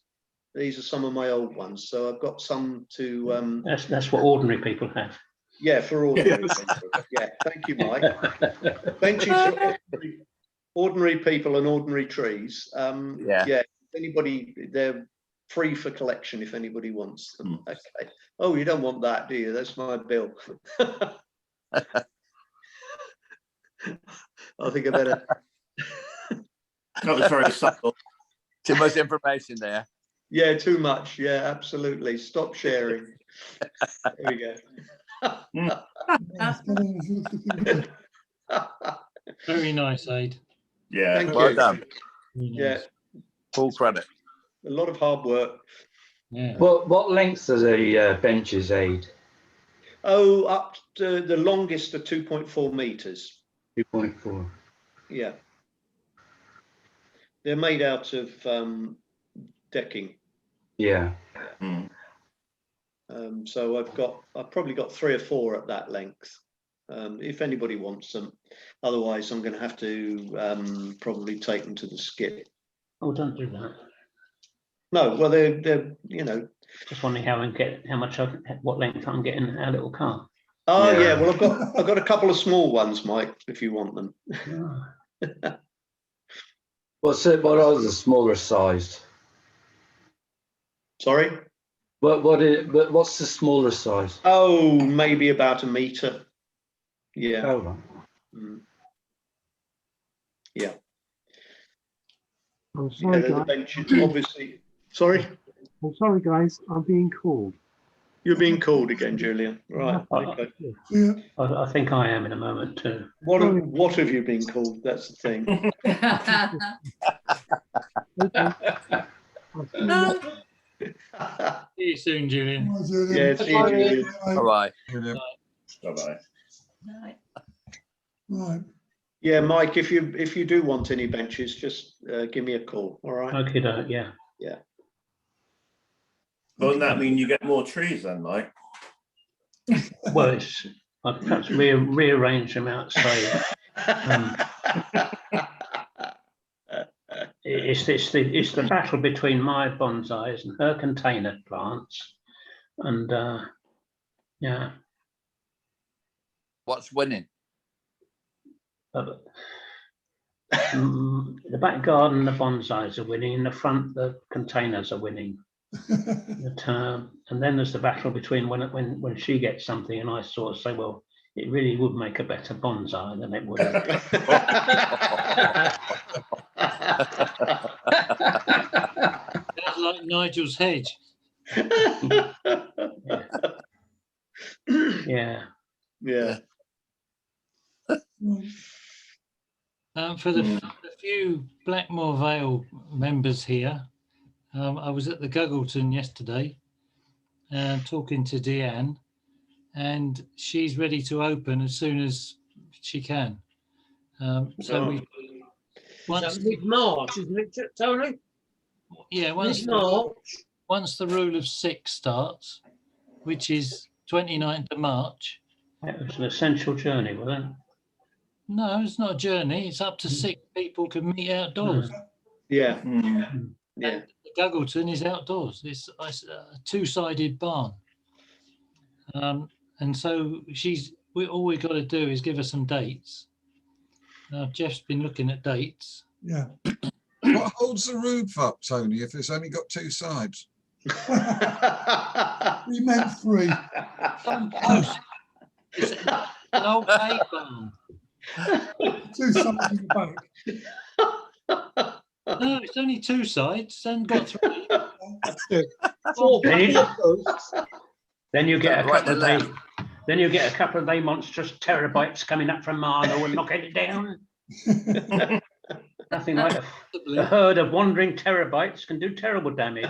these are some of my old ones. So I've got some to. That's what ordinary people have. Yeah, for ordinary people. Yeah, thank you, Mike. Benches for ordinary people and ordinary trees. Yeah. If anybody, they're free for collection if anybody wants them. Okay. Oh, you don't want that, do you? That's my bill. I think I better. That was very subtle. Too much information there. Yeah, too much. Yeah, absolutely. Stop sharing. There we go. Very nice, Aid. Yeah. Thank Well you. done. Very Yeah, nice. Full credit. a lot of hard work. Yeah. What lengths are the benches, Aid? Oh, up to the longest are 2.4 meters. 2.4. Yeah. They're made out of decking. Yeah. So I've probably got 3 or 4 at that length. If anybody wants them, otherwise I'm going to have to probably take them to the skip. Oh, don't do that. No, well they're Just wondering what length I can get in our little car. Oh Yeah. yeah, well I've got a couple of small ones, Mike, if you want them. What are the smaller size? Sorry? What's the smaller size? Oh, maybe about a meter. Yeah. Oh, right. Yeah. I'm sorry, The guys. benches, obviously. Sorry? I'm sorry, guys. I'm being called. You're being called again, Julian. Right. Okay. Yeah. I think I am in a moment too. What have you been called? That's the thing. See you soon, Julian. Yeah, see you, Julian. Bye-bye. Bye-bye. Right. Yeah, Mike, if you do want any benches, just give me a call. All right. Okay, yeah. Yeah. Doesn't that mean you get more trees then, Mike? Well, I'd perhaps rearrange them outside. It's the battle between my bonsais and her container plants, and yeah. What's winning? The back garden, the bonsais are winning. In the front, the containers are winning. And then there's the battle between when she gets something, and I sort of say, well, it really would make a better bonsai than it would. That's like Nigel's hedge. Yeah. Yeah. For the few Blackmore Vale members here, I was at the Guggleton yesterday talking to Deanne, and she's ready to open as soon as she can. Once mid-March, isn't it, Tony? Yeah, once the rule of 6 starts, which is 29th of March. It was an essential journey, wasn't it? No, it's not a journey. It's up to 6 people can meet outdoors. Yeah. Yeah. And the Guggleton is outdoors. It's a 2-sided barn. And so all we've got to do is give her some dates. Jeff's been looking at dates. Yeah. What holds the roof up, Tony, if it's only got 2 sides? He meant 3. Some post. It's an old hay barn. 2 sides in the back. No, it's only 2 sides and got 3. 4 Then you- posts. Then you get a Right couple and of they, then you get a couple of they monstrous terabytes coming up from Marno and knocking it down. Nothing like a herd of wandering terabytes can do terrible damage,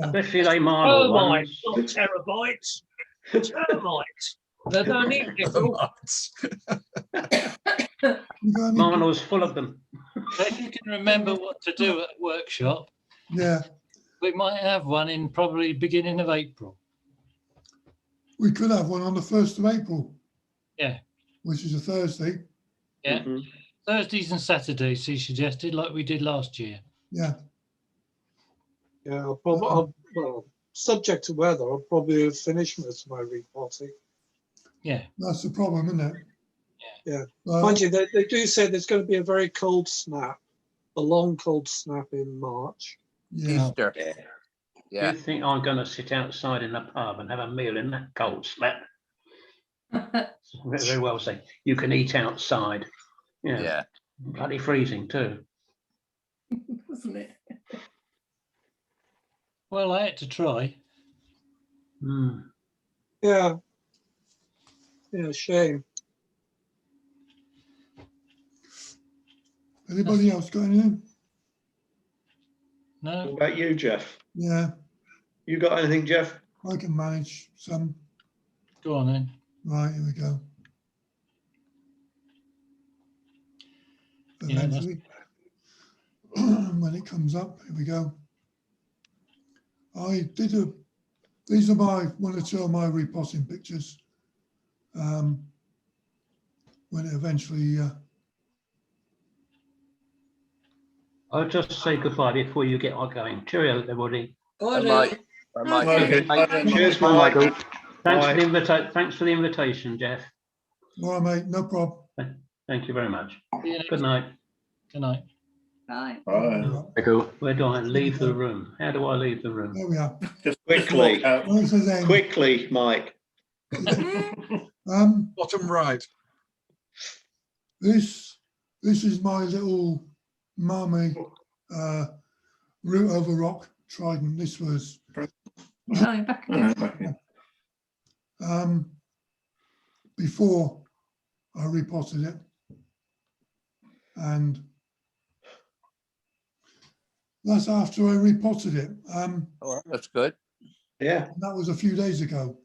especially they Marno ones. Not terabytes. Termites. They don't need nickel. Marno's full of them. If you can remember what to do at workshop, Yeah, we might have one in probably beginning of April. we could have one on the 1st of April. Yeah. Which is a Thursday. Yeah. Mhm. Thursdays and Saturdays, he suggested, like we did last year. Yeah. Yeah, I'll probably, well, subject to weather, I'll probably have finished most of my repotting. Yeah. That's the problem, isn't it? Yeah. Well, Mind you, they do say there's going to be a very cold snap, a long cold snap in March. yeah. Easter. Do Yeah. you think I'm going to sit outside in the pub and have a meal in that cold snap? Very well say. You can eat outside. Yeah. Yeah. Bloody freezing too. Wasn't it? Well, I had to try. Mm. Yeah. Yeah, shame. Anybody else got anything? What No. about you, Jeff? Yeah, You got anything, Jeff? I can manage some. Go on then. Right, here we go. Yeah, that's- Eventually, when it comes up, here we go. I did these are one or two of my repotting pictures. When it eventually, I'll just say goodbye before you get going. Cheerio, everybody. I might. Okay. Cheers, Bye, Mike. Michael. Thanks for the invitation, Jeff. all right, mate, no problem. Thank you very much. See you next Good night. Good night. Bye. Bye. Michael. Where do I leave the room? How do I leave the room? There we are. Just Quickly. walk out. Where it says end. Quickly, Mike. Bottom right. This is my little Marmy root over rock trident. This was Oh, back again. before I repotted it, and that's after I repotted it. Oh, that's good. Yeah. That was a few days ago.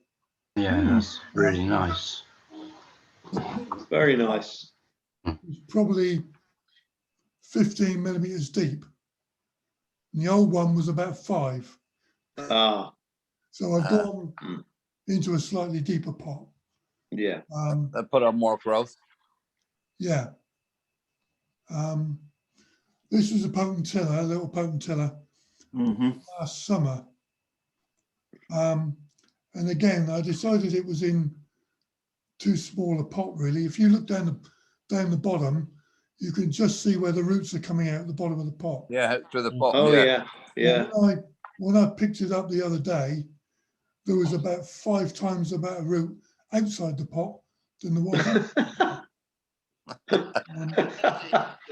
Yeah, that's really nice. Very nice. It's probably 15 millimeters deep. And the old one was about 5. Ah, So I've gone into a slightly deeper pot. yeah. I put on more growth. Yeah. This was a potentilla, a little potentilla last summer. And again, I decided it was in too small a pot, really. If you look down the bottom, you can just see where the roots are coming out at the bottom of the pot. Yeah, to the pot. Oh, Yeah. yeah. Yeah. When I picked it up the other day, there was about 5 times the amount of root outside the pot than there was.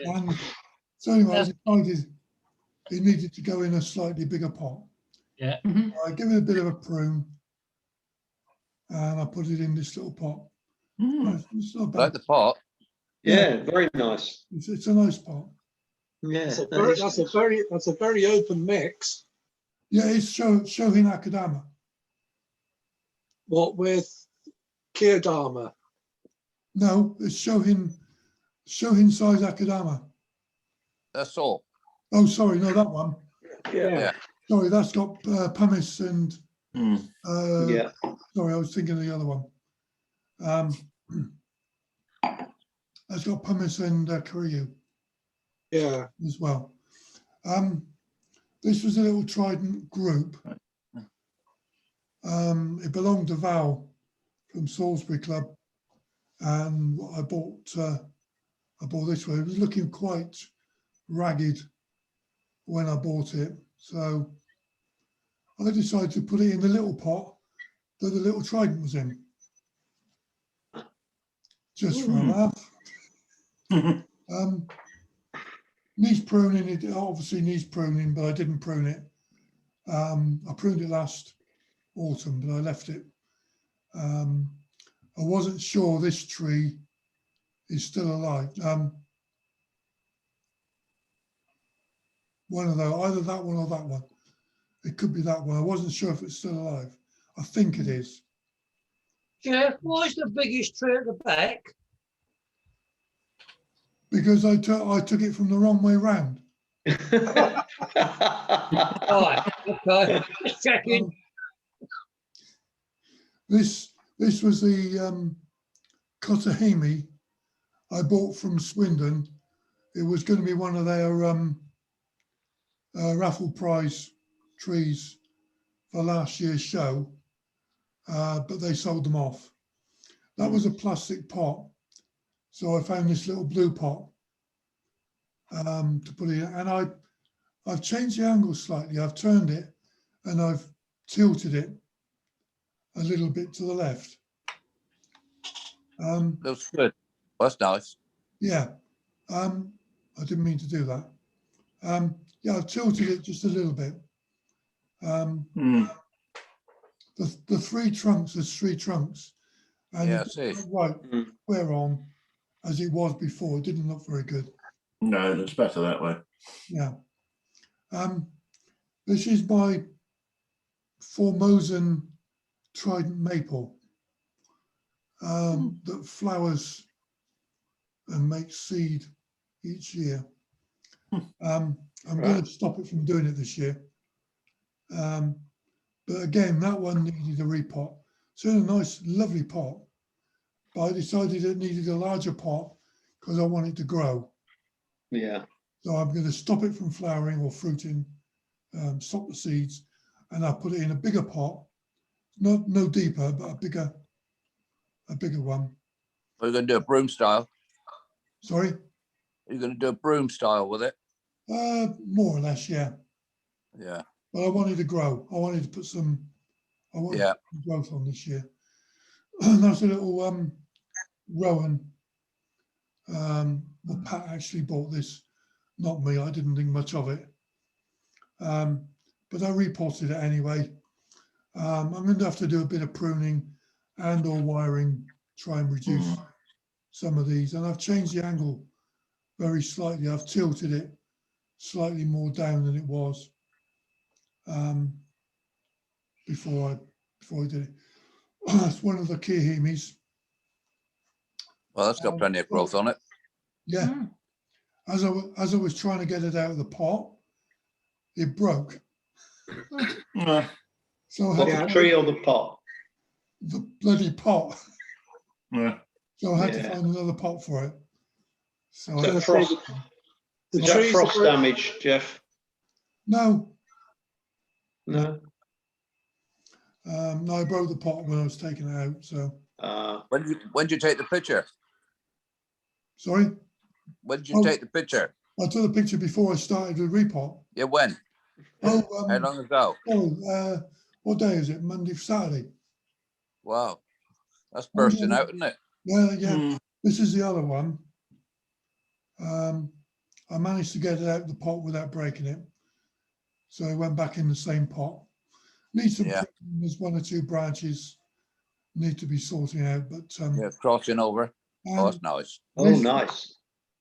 And so anyway, I decided it needed to go in a slightly bigger pot. Yeah. I give it a bit of a prune, and I put it in this little pot. It's not bad. Like the pot. Yeah, very nice. It's a nice pot. Yeah. That's a very open mix. Yeah, it's Shohin Akadama. What with Kiodama? No, it's Shohin size Akadama. That's all. Oh, sorry, no, that one. Yeah. Sorry, that's got pumice and Yeah. sorry, I was thinking of the other one. That's got pumice and Koryu Yeah. as well. This was a little trident group. It belonged to Vale from Salisbury Club, and I bought this one. It was looking quite ragged when I bought it. So I decided to put it in the little pot that the little trident was in, just for a laugh. Needs pruning, it obviously needs pruning, but I didn't prune it. I pruned it last autumn, but I left it. I wasn't sure this tree is still alive. One of those, either that one or that one. It could be that one. I wasn't sure if it's still alive. I think it is. Jeff, why is the biggest tree at the back? Because I took it from the wrong way round. Right, okay, just checking. This was the Kotahimi I bought from Swindon. It was going to be one of their raffle prize trees for last year's show, but they sold them off. That was a plastic pot, so I found this little blue pot to put in, and I've changed the angle slightly. I've turned it and I've tilted it a little bit to the left. Looks good. That's nice. Yeah, I didn't mean to do that. Yeah, I've tilted it just a little bit. The three trunks, there's three trunks, and Yeah, I it's see. right square on as it was before. It didn't look very good. No, it looks better that way. Yeah. This is my Formosan trident maple that flowers and makes seed each year. I'm going to stop it from doing it this year. But again, that one needed a repot. So in a nice, lovely pot, but I decided it needed a larger pot because I want it to grow. Yeah. So I'm going to stop it from flowering or fruiting, stop the seeds, and I'll put it in a bigger pot, no deeper, but a bigger one. Are you going to do a broom style? Sorry? Are you going to do a broom style with it? More or less, yeah. Yeah. But I wanted to grow. I wanted to put some, some growth on this year. That's a little Rowan. Well, Pat actually bought this, not me. I didn't think much of it. But I repotted it anyway. I'm going to have to do a bit of pruning and or wiring, try and reduce some of these. And I've changed the angle very slightly. I've tilted it slightly more down than it was before I did it. That's one of the Kihimis. Well, that's got plenty of growth on it. Yeah. As I was trying to get it out of the pot, it broke. So I had the tree or the pot? The bloody pot. Yeah. So I had to find another pot for it. So Is that frost damage, Jeff? No. No. No, I broke the pot when I was taking it out. So when did you take the picture? Sorry? When did you take the picture? I took the picture before I started with repot. Yeah, when? Oh, how long ago? Oh, what day is it? Monday, Saturday. Wow, that's bursting out, isn't it? Yeah, yeah. This is the other one. I managed to get it out of the pot without breaking it. So it went back in the same pot. Needs some pruning. There's one or two branches need to be sorting out, but crossing over. Oh, that's nice. Oh, nice.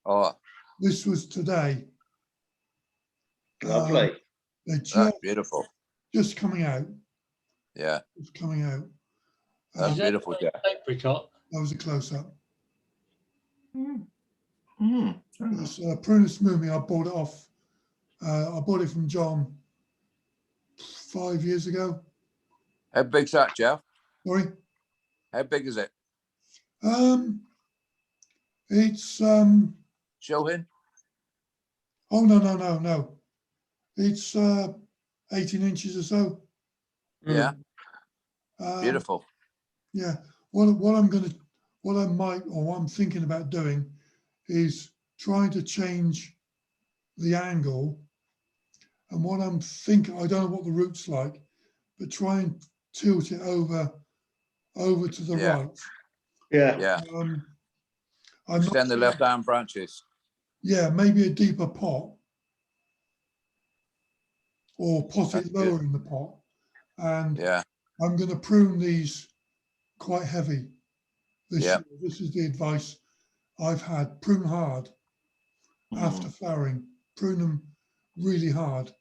Oh, this was today. Lovely. That's beautiful. Just coming out. Yeah. It's coming out. That's beautiful, yeah. Apricot. That was a close-up. It's Prunus Mumi, I bought it off. I bought it from John 5 years ago. How big's that, Jeff? Sorry? How big is it? It's Show him. Oh no. It's 18 inches or so. Yeah. Beautiful. Yeah. What I'm thinking about doing is trying to change the angle And what I'm thinking, I don't know what the route's like, but try and tilt it over to the Yeah. right. Yeah. Yeah. I'm not Extend the sure- left arm branches. Yeah, maybe a deeper pot, or pot That's it good. lower in the pot. And Yeah. I'm going to prune these quite heavy this Yeah. year. This is the advice I've had. Prune hard after flowering. Prune them really hard.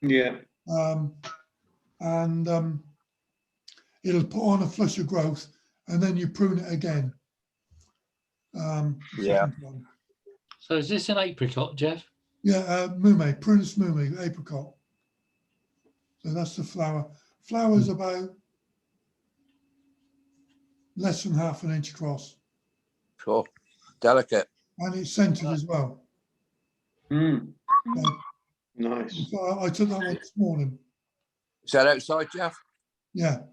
Yeah. And it'll put on a flush of growth, and then you prune it again. Yeah. Second time. So is this an apricot, Jeff? Yeah, mume, prunus mume, apricot. So that's the flower. Flower's about less than half an inch across, Cool. Delicate. and it's scented as well. Mm. So Nice. I took that one this morning. Is that outside, Jeff? Yeah,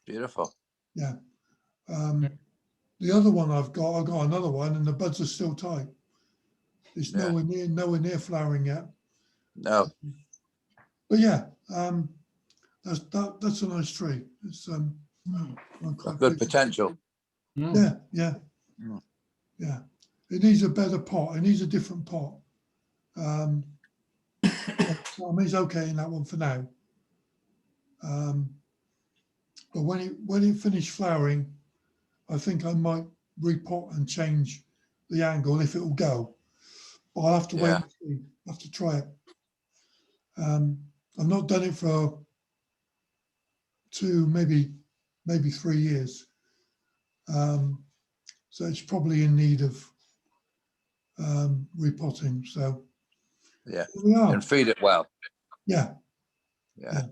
Beautiful. yeah. The other one I've got another one, and the buds are still tight. It's Yeah. nowhere near flowering yet. No. But yeah, that's a nice tree. It's I'm quite Good pleased. potential. Yeah, yeah, Mm. yeah. It needs a better pot. It needs a different pot. So, I mean, it's okay in that one for now. But when it finished flowering, I think I might repot and change the angle if it will go. But I'll have to wait Yeah. and see. I'll have to try it. I've not done it for maybe 3 years. So it's probably in need of repotting. So Yeah. here we are. And feed it well. Yeah, Yeah.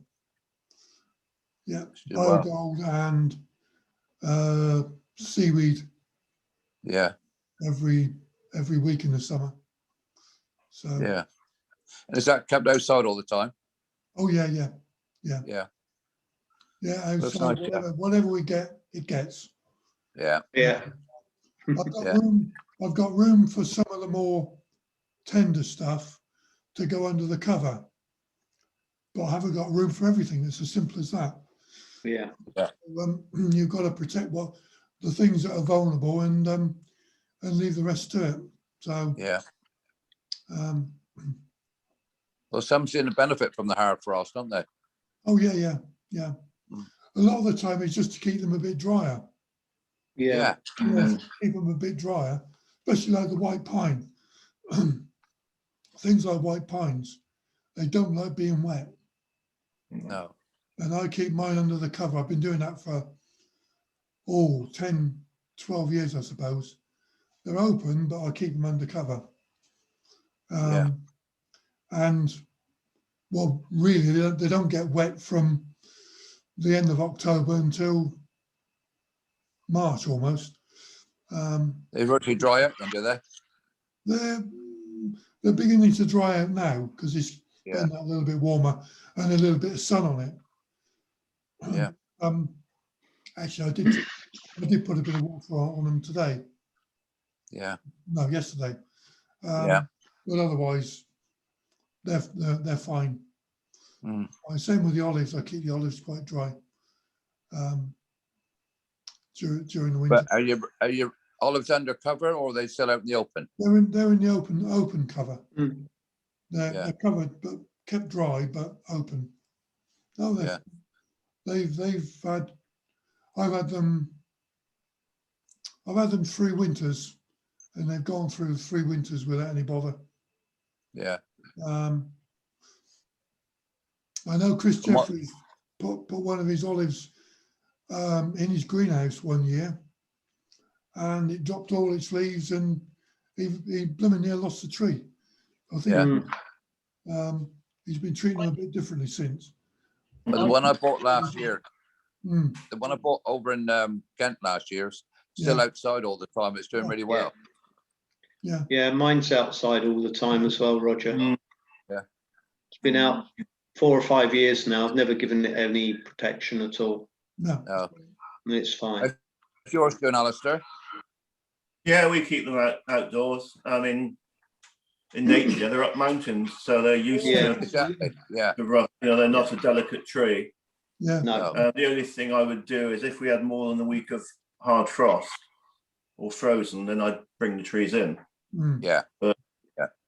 yeah. Do well. Biogold and seaweed Yeah. every week in the summer. So Yeah. And is that kept outside all the time? oh yeah. Yeah. Yeah, Looks outside, nice, whatever we get, it gets. Yeah. Yeah. Yeah. I've got room for some of the more tender stuff to go under the cover, but I haven't got room for everything. It's as simple as that. Yeah. You've got to protect the things that are vulnerable and leave the rest to it. So Yeah. um, Well, some seem to benefit from the hard frost, don't they? oh yeah. A lot of the time it's just to keep them a bit drier. Yeah. Yeah, keep them a bit drier, especially like the white pine. Things like white pines, they don't like being wet. No. And I keep mine under the cover. I've been doing that for 10, 12 years, I suppose. They're open, but I keep them under cover. Yeah. And well, really, they don't get wet from the end of October until March almost. They virtually dry out then, do they? They're beginning to dry out now because it's Yeah. getting a little bit warmer and a little bit of sun on it. Yeah. Actually, I did put a bit of water on them today. Yeah. No, yesterday. Yeah. But otherwise, they're fine. Mm. Same with the olives. I keep the olives quite dry during the winter. But are your olives under cover or are they still out in the open? They're in the open cover. Mm. They're covered but kept dry but open. Oh, Yeah. I've had them 3 winters, and they've gone through 3 winters without any bother. Yeah. I know Chris From what- Jeffries put one of his olives in his greenhouse one year, and it dropped all its leaves, and he blooming near lost the tree. I think he's been treating them a bit differently since. But the one I bought last year, Mm. the one I bought over in Ghent last year, is still Yeah. outside all the time. It's doing really well. Yeah. Yeah, mine's outside all the time as well, Roger. Yeah. It's been out 4 or 5 years now. I've never given it any protection at all. No. No. And it's fine. What's yours doing, Alistair? Yeah, we keep them outdoors. I mean, in nature, they're up mountains, so they're used Yeah. to Exactly. Yeah. the rough. You know, they're not a delicate tree. Yeah. No. The only thing I would do is if we had more than a week of hard frost or frozen, then I'd bring the trees in. Mm. Yeah. But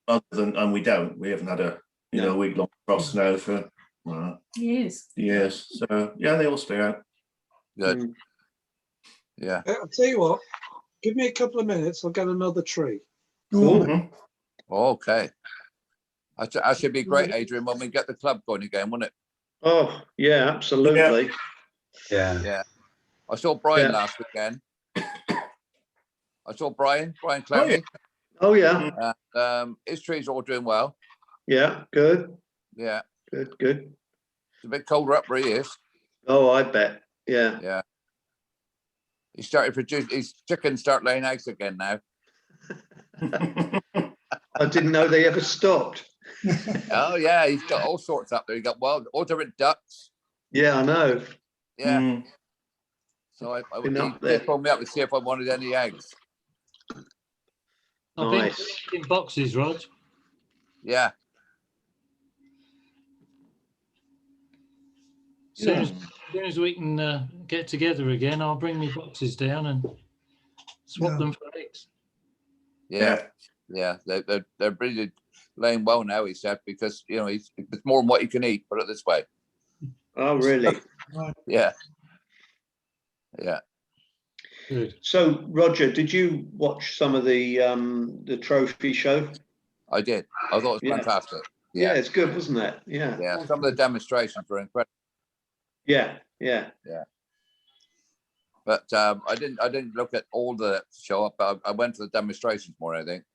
other than, and we haven't had a a week long frost now for Years. years. So yeah, they all stay out. Good. Mm. Yeah. I'll tell you what, give me a couple of minutes, I'll get another tree. Go on. Mhm. Okay. That should be great, Adrian, when we get the club going again, wouldn't it? Oh, yeah, absolutely. Yeah. Yeah. I saw Brian Yeah. last weekend. I saw Brian Oh, yeah. Clemmy. Oh, yeah. His trees are all doing well. Yeah. Good. Yeah. Good. Good. It's a bit colder up where he is. Oh, I bet. Yeah. Yeah. He started his chickens start laying eggs again now. I didn't know they ever stopped. Oh yeah, he's got all sorts up there. He got all different ducks. Yeah, I know. Yeah. Mm. So I Been up he there. phoned me up to see if I wanted any eggs. I've been Nice. in boxes, Rod. Yeah. Soon Yeah. as soon as we can get together again, I'll bring my boxes down and swap Yeah. them for eggs. Yeah. Yeah. They're really laying well now, he said, because it's more than what you can eat, put it this way. Oh, really? Yeah. Yeah. Good. So, Roger, did you watch some of the trophy show? I did. I thought it was Yeah. fantastic. Yeah, Yeah. it's good, wasn't it? Yeah. Yeah. Some of the demonstrations were incredible. Yeah. Yeah. Yeah. But I didn't look at all the show up. I went to the demonstrations more, I think.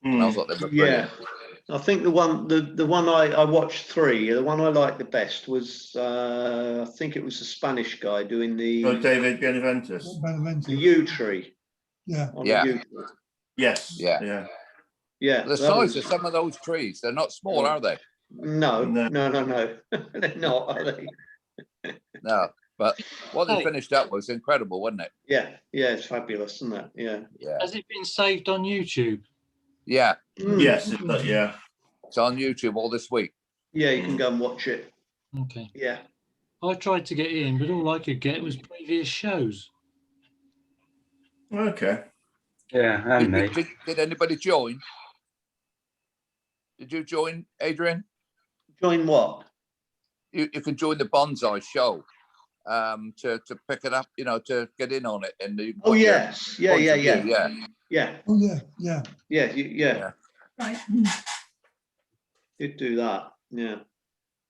And I thought they were brilliant. Yeah. I think the one I watched three. The one I liked the best was I think it was the Spanish guy doing Oh, the David Benaventus. yew tree. Yeah. On Yeah. the yew tree. Yes. Yeah. Yeah. Yeah. The that size was- of some of those trees, they're not small, are they? No, No. no. They're not, are they? No. But what they Hey. finished up was incredible, wasn't it? Yeah. Yeah. It's fabulous, isn't it? Yeah. Yeah. Has it been saved on YouTube? Yeah. Mm. Yes. Yeah. It's on YouTube all this week. Yeah. You can go and watch it. Okay. Yeah. I tried to get in, but all I could get was previous shows. Okay. Yeah, and me. Did anybody join? Did you join, Adrian? Join what? You can join the Bonsai show to pick it up, to get in on it. Oh, yes. Yeah. point Yeah. of view, Yeah. yeah. Yeah. Oh, yeah. Yeah. Yeah. Yeah. Right. Did do that. Yeah.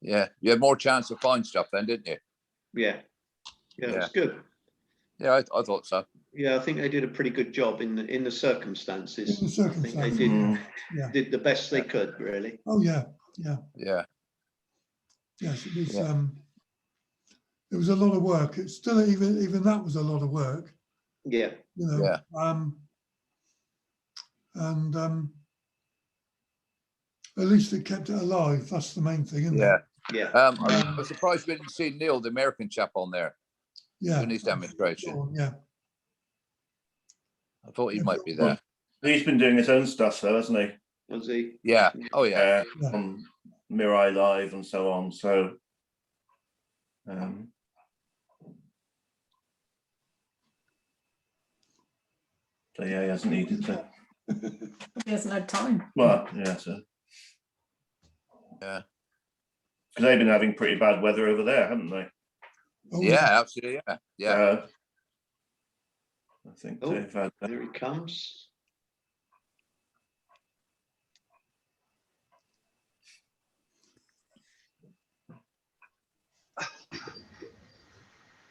Yeah. You had more chance to find stuff then, didn't you? Yeah. Yeah. Yeah. It's good. Yeah, I thought so. Yeah, I think they did a pretty good job in the circumstances. In the I think they circumstances. did Mm. Yeah. did the best they could, really. Oh, yeah. Yeah. Yeah. Yes, it was. Yeah. It was a lot of work. It's still even that was a lot of work. Yeah. Yeah. And at least it kept it alive. That's the main thing, isn't Yeah. it? Yeah. I'm surprised we didn't see Neil, the American chap, on there Yeah. in his demonstration. Yeah. I thought he might be there. He's been doing his own stuff, though, hasn't he? Was he? Yeah. Oh, yeah. Yeah. On Mirai Live and so on. So. So yeah, he hasn't needed to. He hasn't had time. Well, yeah. So. Yeah. Because they've been having pretty bad weather over there, haven't they? Oh, Yeah, absolutely. Yeah. Yeah. I think Oh, they've had. there he comes.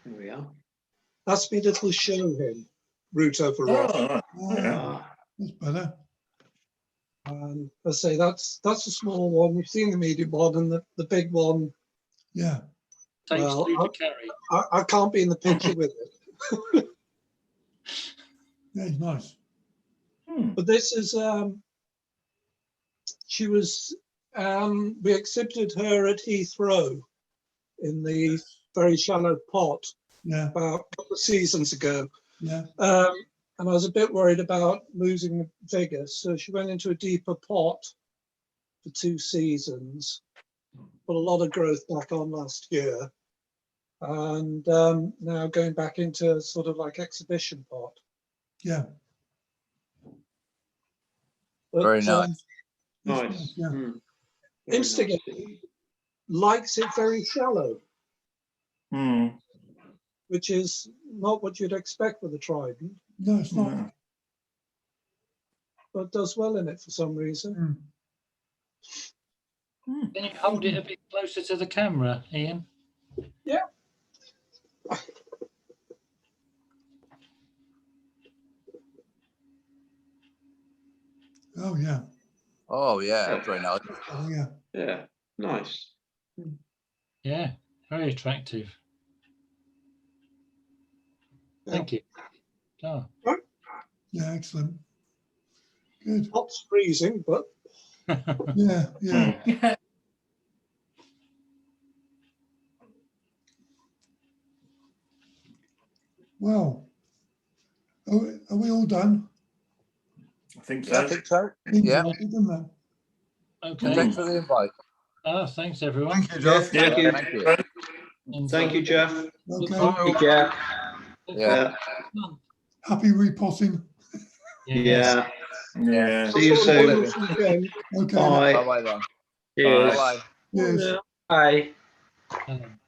There we are. That's me little show him, route over rock. Oh, right. Yeah. Ah, that's better. I say that's a small one. We've seen the medium one and the big one. Yeah. Takes Well, two to carry. I can't be in the picture with it. Yeah, it's nice. But this is she was we exhibited her at Heathrow in the very shallow pot Yeah. about a couple of seasons ago. Yeah. And I was a bit worried about losing the figure, so she went into a deeper pot the 2 seasons, put a lot of growth back on last year, and now going back into sort of like exhibition pot. Yeah. But, Very nice. Nice. Yeah. Mm. Very Instigate nice. likes it very shallow, Mm. which is not what you'd expect with a trident, No, it's not. No. but does well in it for some reason. Mm. Can you hold it a bit closer to the camera, Ian? Yeah. Oh, yeah. Oh yeah, that's very nice. Oh, yeah. Yeah, nice. Yeah, very attractive. Thank you. Oh. Yeah, excellent. Good. Hot's freezing, but Yeah, yeah. Yeah. Well, are we all done? I think Yeah, I so. think so. Seems Yeah. like it, doesn't it? Okay. Thanks for the invite. Oh, thanks everyone. Thank you, Jeff. Thank you. Thank you. And, Thank you, Jeff. Okay. Bye. Thank you, Jeff. Yeah. Happy repotting. Yeah. Yeah. See you soon. again. Okay. Bye. Bye bye then. Cheers. Bye bye. Yes. Bye. um,